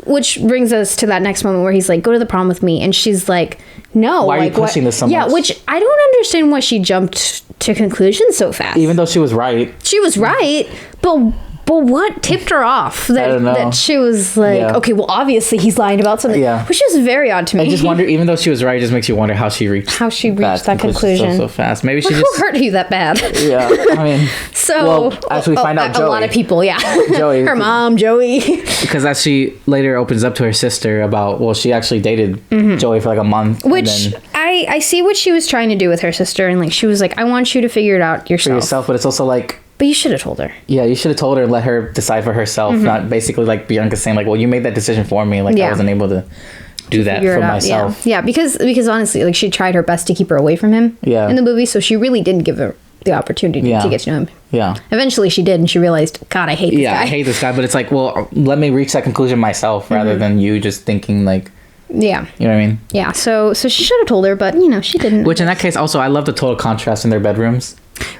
Which brings us to that next moment where he's like, go to the prom with me. And she's like, no. Why are you pushing this so much? Yeah, which I don't understand why she jumped to conclusions so fast. Even though she was right. She was right, but what tipped her off? I don't know. That she was like, okay, well, obviously he's lying about something. Yeah. Which is very odd to me. I just wonder, even though she was right, it just makes you wonder how she reached that conclusion so fast. Maybe she who hurt you that bad? Yeah, I mean. So, as we find out, Joey. A lot of people, yeah. Joey. Her mom, Joey. Because as she later opens up to her sister about, well, she actually dated Joey for like a month. Which I see what she was trying to do with her sister. And like, she was like, I want you to figure it out yourself. For yourself, but it's also like. But you should have told her. Yeah, you should have told her and let her decide for herself. Not basically like Bianca saying like, well, you made that decision for me. Like I wasn't able to do that for myself. Yeah, because honestly, like she tried her best to keep her away from him in the movie. So she really didn't give her the opportunity to get to know him. Yeah. Eventually she did, and she realized, God, I hate this guy. Yeah, I hate this guy. But it's like, well, let me reach that conclusion myself rather than you just thinking like. Yeah. You know what I mean? Yeah. So she should have told her, but she didn't. Which in that case, also, I love the total contrast in their bedrooms.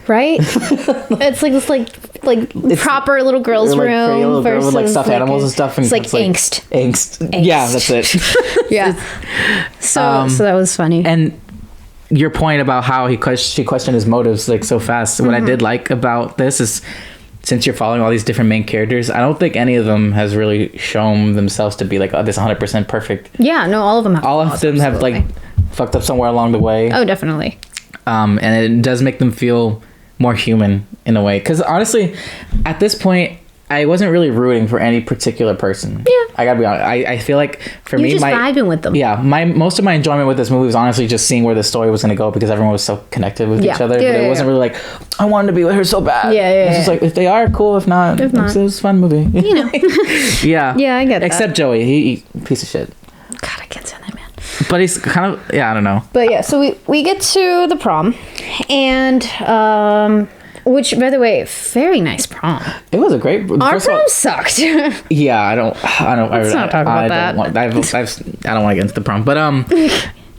Right? It's like this like proper little girl's room little versus girl with like stuffed animals and stuff. And it's like angst. Angst. Yeah, that's it. Yeah. So that was funny. And your point about how she questioned his motives like so fast. What I did like about this is, since you're following all these different main characters, I don't think any of them has really shown themselves to be like, oh, this 100% perfect. Yeah, no, all of them have. All of them have like fucked up somewhere along the way. Oh, definitely. And it does make them feel more human in a way. Because honestly, at this point, I wasn't really rooting for any particular person. Yeah. I gotta be honest. I feel like for me, just vibing with them. Yeah, most of my enjoyment with this movie was honestly just seeing where the story was gonna go because everyone was so connected with each other. Yeah, but it wasn't really like, I wanted to be with her so bad. Yeah. It's just like, if they are, cool. If not, it was a fun movie. Yeah. Yeah, I get that. Except Joey, he piece of shit. God, I can't stand that man. But he's kind of, I don't know. But yeah, so we get to the prom, and which, by the way, very nice prom. It was a great. Our prom sucked. Yeah, I don't. Let's not talk about that. I don't want to get into the prom, but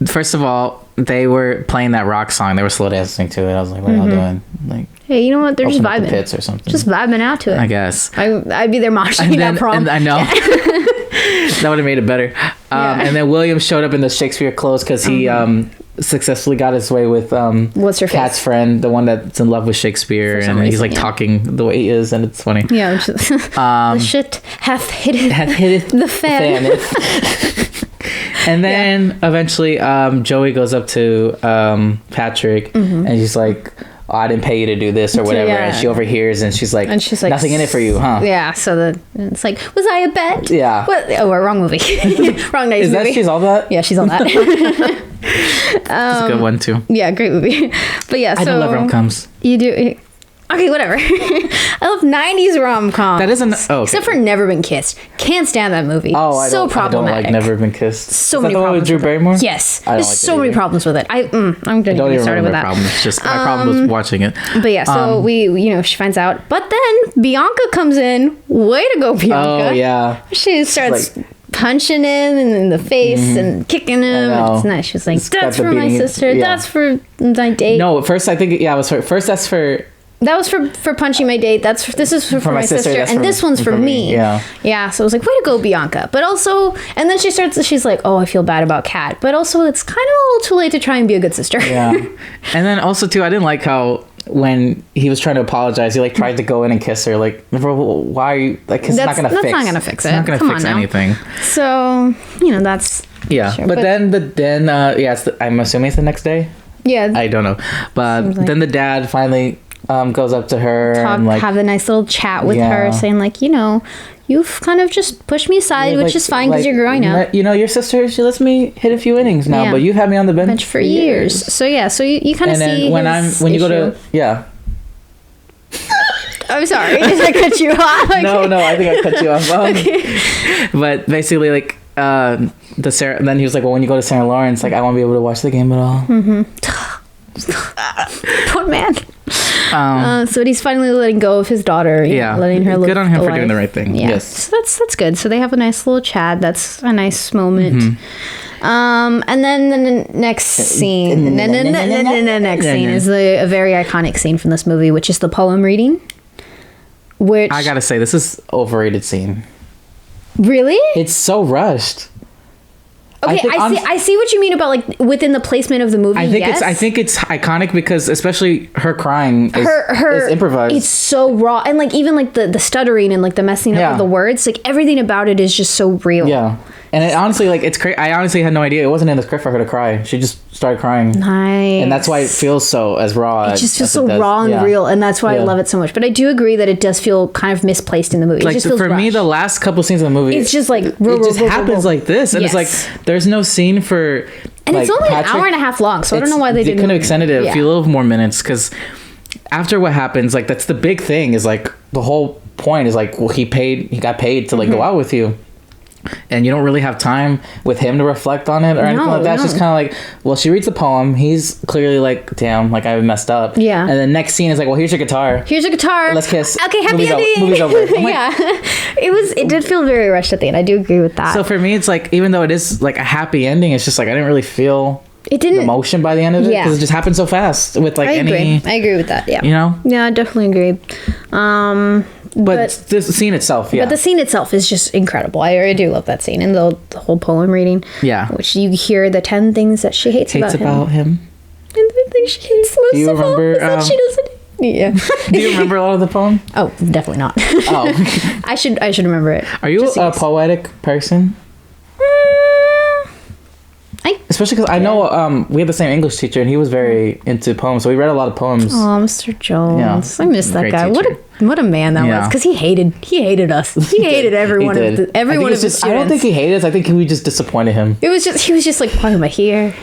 first of all, they were playing that rock song. They were slow dancing to it. I was like, what are y'all doing? Like, hey, you know what? They're just vibing. The pits or something. Just vibing out to it. I guess. I'd be there moshing that prom. And I know. That would have made it better. And then William showed up in the Shakespeare clothes because he successfully got his way with what's her Kat's face? Friend, the one that's in love with Shakespeare, and he's like talking the way he is, and it's funny. Yeah. The shit hath hit the fan. And then eventually Joey goes up to Patrick and he's like, oh, I didn't pay you to do this or whatever. And she overhears and she's like, nothing in it for you, huh? Yeah. So it's like, was I a bet? Yeah. What? Oh, wrong movie. Wrong nice movie. She's All That? Yeah, She's All That. It's a good one too. Yeah, great movie. But yeah, so I do love rom-coms. You do. Okay, whatever. I love 90s rom-coms. That isn't... Oh, okay. Except for Never Been Kissed. Can't stand that movie. Oh, I don't problematic. like Never Been Kissed. So Is many that the one with problems Drew with Barrymore? It. Yes. I don't There's like so many problems with it. I'm going to get started with that. Problems. My problem was watching it. But yeah, so she finds out. But then Bianca comes in. Way to go, Bianca. Oh, yeah. She starts... punching him in the face and kicking him. It's nice. She's like, that's for my sister. Yeah. That's for my date. No, first I think, it was first that's for That was for punching my date. This is for my sister, that's and for- this one's for me. Yeah. Yeah. So I was like, way to go, Bianca. But also, and then she's like, oh, I feel bad about Kat. But also, it's kind of a little too late to try and be a good sister. Yeah. And then also too, I didn't like how when he was trying to apologize, he like tried to go in and kiss her. Like, bro, why are you like? 'Cause it's not gonna fix. That's not gonna fix it. It's not gonna Come fix on now. anything. So that's Yeah. sure, but then I'm assuming it's the next day. yeah. I don't know. But Seems like- then the dad finally goes up to her and like have a nice little chat with Yeah. her, saying like, you've kind of just pushed me aside, which like- is fine because like, you're growing up. Your sister, she lets me hit a few innings now, Yeah. but you've had me on the bench For years. So yeah, so you kind of And see then when you go to I'm sorry, did I cut you off? no, I think I cut you off. But basically, like then he was like, well, when you go to Sarah Lawrence, like I won't be able to watch the game at all. Poor man. So he's finally letting go of his daughter. Letting her live good on him the for doing life. the right thing. Yeah, Yes. so that's good. So they have a nice little chat. That's a nice moment. And then the next scene, next scene is a very iconic scene from this movie, which is the poem reading. Which I gotta say, this is overrated scene. really? It's so rushed. Okay, I see what you mean about like within the placement of the movie. I think yes. it's iconic because especially her crying is improvised. It's so raw, and like even like the stuttering and like the messing up Yeah. of the words, like everything about it is just so real. Yeah. And it honestly, like, it's crazy. I honestly had no idea. It wasn't in the script for her to cry. She just started crying. Nice. And that's why it feels so as raw. It just feels so raw and real, and that's why I love it so much. But I do agree that it does feel kind of misplaced in the movie. It Like, just feels for me, rushed. the last couple scenes of the movie, It's just like it just happens like this. And it's like, there's no scene for. and like, it's only Patrick. an hour and a half long, so I don't know why they didn't. could have extended it Yeah. a few little more minutes because after what happens, like, that's the big thing is like the whole point is like, well, he got paid to like Mm-hmm. go out with you. And you don't really have time with him to reflect on it or anything like that. It's just kind of like, well, she reads the poem. He's clearly like, damn, like I messed up. Yeah. And the next scene is like, well, here's your guitar. Here's a guitar. Let's kiss. Okay, happy Movie's ending. Movie's over. I'm like, Yeah, it did feel very rushed at the end. I do agree with that. So for me, it's like, even though it is like a happy ending, it's just like, I didn't really feel it didn't. emotion by the end of it Yeah. because it just happened so fast with like I any, agree with that. Yeah. you know? Yeah, I definitely agree. But this scene itself, yeah. But the scene itself is just incredible. I do love that scene and the whole poem reading. Yeah. Which you hear the 10 things that she hates about him. And the thing she hates most Do you of all remember, is that she doesn't. Yeah. Do you remember a lot of the poem? Oh, definitely not. Oh. I should remember it. Are you Just a in case. poetic person? Especially because I know we had the same English teacher and he was very into poems, so we read a lot of poems. Oh, Mr. Jones. Yeah. I miss that Great guy. teacher. What a man that Yeah. was. Because he hated us. He hated every one of the, every I think one it's of his just, I don't students. think he hated us. I think we just disappointed him. He was just like, why am I here?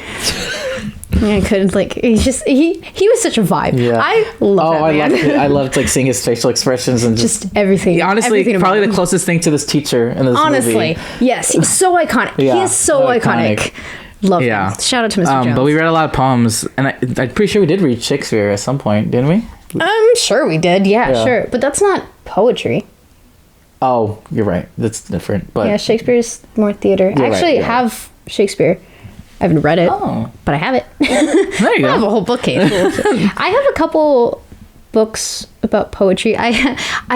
I couldn't like. He was such a vibe. Yeah. I love that man. I loved like seeing his facial expressions and Just everything. honestly, everything probably about the him. closest thing to this teacher in this Honestly, movie. yes, he's so iconic. Yeah, he is so so iconic. iconic. Love Yeah. him. Shout out to Mr. Jones. But we read a lot of poems, and I'm pretty sure we did read Shakespeare at some point, didn't we? I'm sure we did. Yeah, Yeah. sure. But that's not poetry. Oh, you're right. That's different. But Yeah, Shakespeare's more theater. I You're right, actually you're right. have Shakespeare. I haven't read it, Oh. but I have it. there you I have a go. whole bookcase. I have a couple books about poetry. I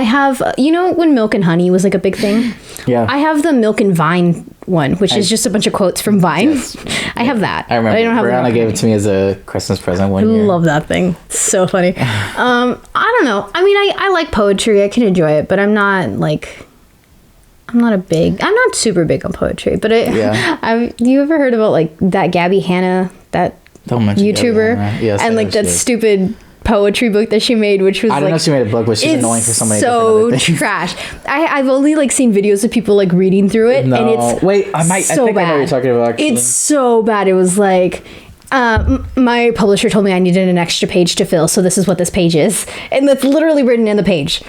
have, when Milk and Honey was like a big thing? Yeah. I have the Milk and Vine one, which is just a bunch of quotes from Vine. Yes. I have that. I remember. But I don't have the Milk Brianna and gave Honey. it to me as a Christmas present one I year. love that thing. It's so funny. I don't know. I mean, I like poetry. I can enjoy it, but I'm not super big on poetry. But you ever heard about like that Gabby Hanna, that Don't mention YouTuber, Gabby Hanna. Yes, I and know like she that is. stupid poetry book that she made, which was I don't like know if she made a book, but she's annoying for so many so different other things. trash. I've only like seen videos of people like reading through it, and it's I think I know what you're talking about. Actually. it's so bad. It was like. My publisher told me I needed an extra page to fill, so this is what this page is, and that's literally written in the page.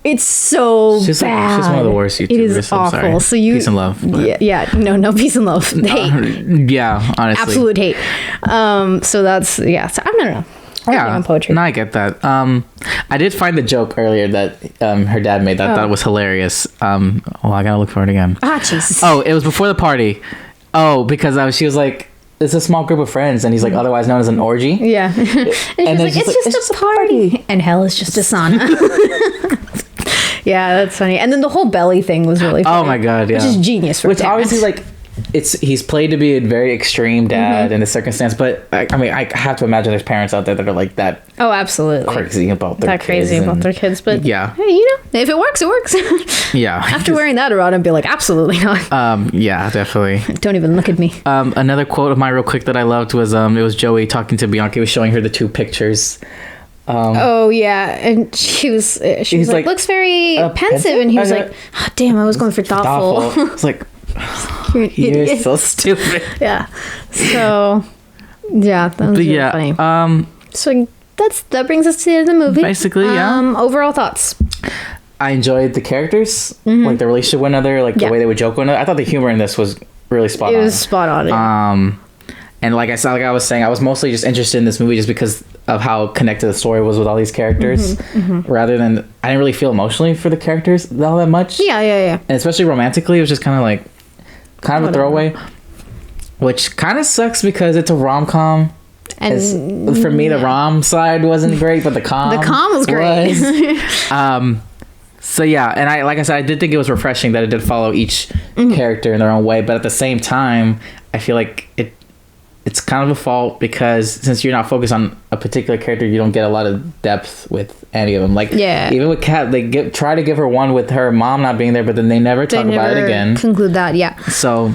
It's so She's bad. she's one of the worst YouTubers. It is I'm awful. sorry. So you Peace and love. but- yeah, no peace and love. Hate, yeah, honestly. absolute hate. So that's So I don't know. Yeah, on poetry. No, I get that. I did find the joke earlier that her dad made. That I thought was hilarious. I gotta look for it again. Jesus. Oh, it was before the party. Oh, because she was like, it's a small group of friends, and he's like otherwise known as an orgy. Yeah. And she's like, it's just a party. And hell is just a sauna. Yeah, that's funny. And then the whole belly thing was really funny. Oh my god, yeah. Which is genius for Which parents. obviously, like, he's played to be a very extreme dad in the circumstance, but I mean, I have to imagine there's parents out there that are like that Oh, absolutely. crazy about their That kids. crazy about their kids. But Yeah. hey, you know, if it works, it works. Yeah. After wearing that around, I'd be like, absolutely not. Yeah, definitely. Don't even look at me. Another quote of mine real quick that I loved was it was Joey talking to Bianca. He was showing her the two pictures. Oh yeah, and she was like, looks very pensive, and he was like, oh, damn, I was going for thoughtful. It's like, You're an you're idiot. so stupid. Yeah. So yeah, that was really funny. So that brings us to the end of the movie. Basically, yeah. Overall thoughts. I enjoyed the characters, like the relationship with one another, like the way they would joke with one another. I thought the humor in this was really spot on. It was spot on. Yeah. And like I was saying, I was mostly just interested in this movie just because of how connected the story was with all these characters, rather than I didn't really feel emotionally for the characters all that much. Yeah. And especially romantically, it was just kind of a throwaway, which kind of sucks because it's a rom-com. And For me, the rom side wasn't great, but the com was great. So yeah, and like I said, I did think it was refreshing that it did follow each character in their own way, but at the same time, I feel like it's kind of a fault because since you're not focused on a particular character, you don't get a lot of depth with any of them. Like, even with Kat, they try to give her one with her mom not being there, but then they never talk about it again. Conclude that, yeah. So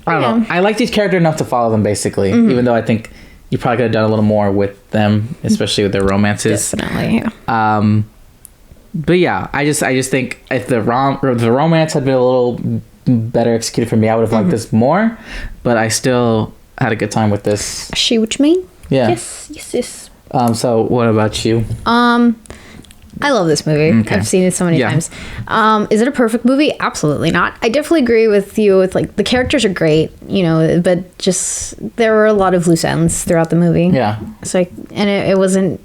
I don't know. I liked each character enough to follow them, basically, even though I think you probably could have done a little more with them, especially with their romances. Definitely. Yeah. But yeah, I just think if the romance had been a little better executed for me, I would have liked this more. But I still had a good time with this. I see what you mean. Yeah. Yes. So what about you? I love this movie. Okay. I've seen it so many times. Is it a perfect movie? Absolutely not. I definitely agree with you with like the characters are great, you know, but just there were a lot of loose ends throughout the movie. Yeah. So it wasn't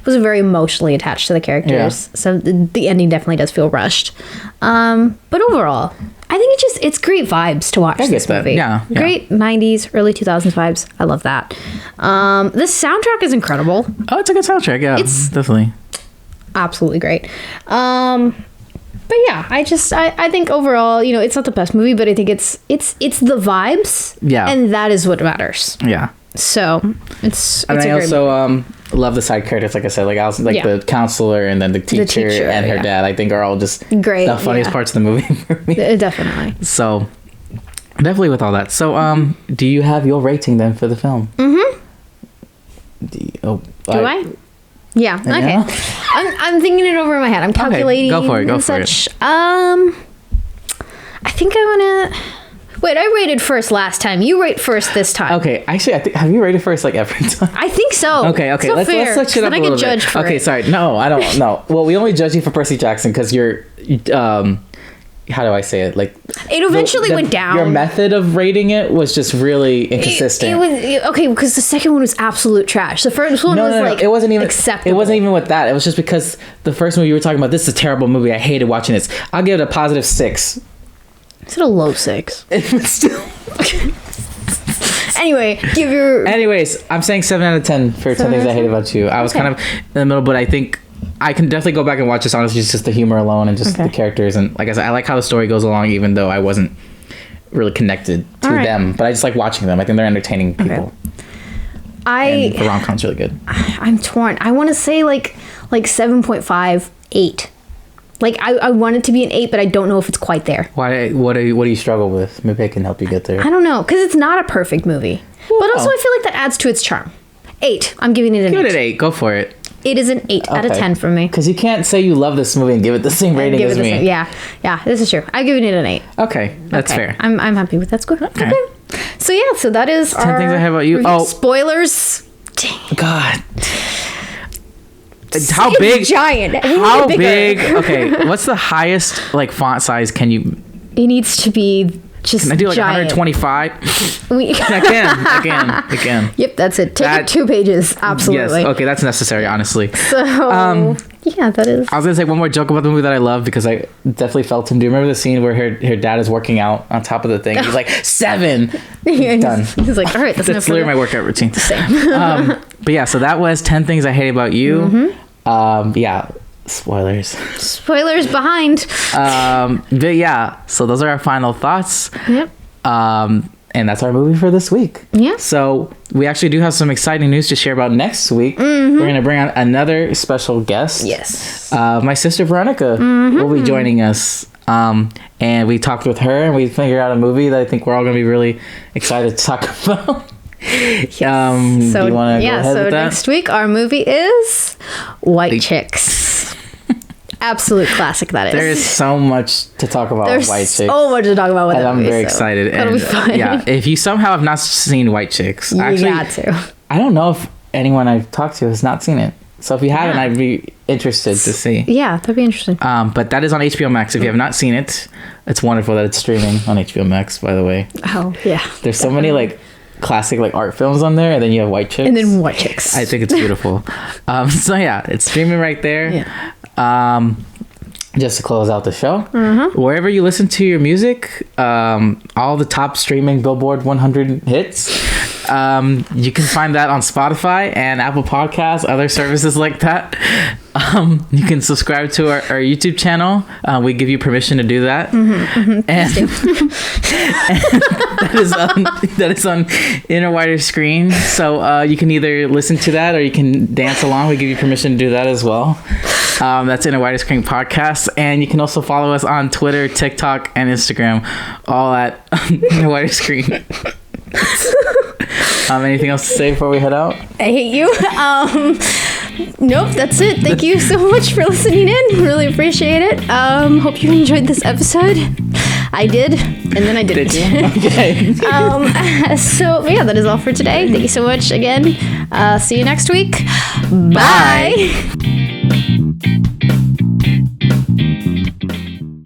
very emotionally attached to the characters. Yeah. So the ending definitely does feel rushed. But overall, I think it's great vibes to watch this movie. Yeah. Great 90s, early 2000s vibes. I love that. The soundtrack is incredible. Oh, it's a good soundtrack. Yeah, It's definitely. Absolutely great. But yeah, I think overall, you know, it's not the best movie, but I think it's the vibes. Yeah. And that is what matters. Yeah. So it's And a I great also love the side characters, like I said, the counselor and then the teacher and her dad. I think are all just great. The funniest parts of the movie for me. Definitely. So definitely with all that. So do you have your rating then for the film? Do I? Yeah. Okay. Yeah. I'm thinking it over in my head. I'm calculating. Go for it. and such. I think I want to. Wait, I rated first last time. You rate first this time. Okay, actually, I think have you rated first like every time? I think so. Okay. It's not Let's fair, switch it up then a I little get bit. judged for Okay, it. sorry. No, I don't know. Well, we only judge you for Percy Jackson because you're how do I say it? Like It eventually went down. Your method of rating it was just really inconsistent. It was okay because the second one was absolute trash. The first one was like it wasn't even acceptable. It wasn't even with that. It was just because the first movie you were talking about. This is a terrible movie. I hated watching this. I'll give it a positive 6. Is it a low 6? It was still. Anyway, give your. Anyways, I'm saying 7 out of 10 for 10 things I hate about you. I was kind of in the middle, but I think I can definitely go back and watch this. Honestly, just the humor alone and just the characters, and like I said, I like how the story goes along, even though I wasn't really connected to them. But I just like watching them. I think they're entertaining people. And the rom-com's really good. I'm torn. I want to say like 7.5, 8. Like I want it to be an 8, but I don't know if it's quite there. Why? What do you struggle with? Maybe I can help you get there. I don't know because it's not a perfect movie, but also I feel like that adds to its charm. 8. I'm giving it an 8. Give it an 8. Go for it. It is an 8 out of 10 for me. Because you can't say you love this movie and give it the same rating as me. Yeah, this is true. I'm giving it an 8. Okay, that's fair. I'm happy with that score. Okay. So yeah, so that is 10 things I hate about you. review. Oh, spoilers. Dang. God. How It's big? giant. We need How it bigger. big? Okay, what's the highest like font size can you? It needs to be just. Can I do like giant. 125? I can. Yep, that's it. Take it 2 pages. Absolutely. Yes. Okay, that's necessary. Honestly. So Yeah, that is. I was gonna say one more joke about the movie that I love because I definitely felt him. Do you remember the scene where her dad is working out on top of the thing? He's like 7. Done. He's like, all right, that's literally my workout routine. Same. But yeah, so that was 10 things I hate about you. Yeah, spoilers. Spoilers behind. But yeah, so those are our final thoughts. Yep. And that's our movie for this week. Yeah. So we actually do have some exciting news to share about next week. We're going to bring on another special guest. Yes. My sister Veronica will be joining us. And we talked with her and we figured out a movie that I think we're all going to be really excited to talk about. So, do you want to go ahead with that? Next week our movie is White Chicks. Absolute classic that is. There is so much to talk about with White Chicks. So much to talk about with and that I'm movie, very excited. That'll And be fun. yeah, if you somehow have not seen White Chicks, You actually, got to. I don't know if anyone I've talked to has not seen it. So if you haven't, I'd be interested to see. Yeah, that'd be interesting. But that is on HBO Max. If you have not seen it, it's wonderful that it's streaming on HBO Max, by the way. Oh, yeah. There's so many like classic like art films on there, and then you have White Chicks. And then White Chicks. I think it's beautiful. So yeah, it's streaming right there. Yeah. Just to close out the show, wherever you listen to your music, all the top streaming Billboard 100 hits, you can find that on Spotify and Apple Podcasts, other services like that. You can subscribe to our YouTube channel. We give you permission to do that. And that is on Inner Wider Screen. So you can either listen to that or you can dance along. We give you permission to do that as well. That's Inner Wider Screen Podcast. And you can also follow us on Twitter, TikTok, and Instagram, all at Inner Wider Screen. Anything else to say before we head out? I hate you. Nope, that's it. Thank you so much for listening in. Really appreciate it. Hope you enjoyed this episode. I did, and then I didn't. Okay. So yeah, that is all for today. Thank you so much again. See you next week. Bye.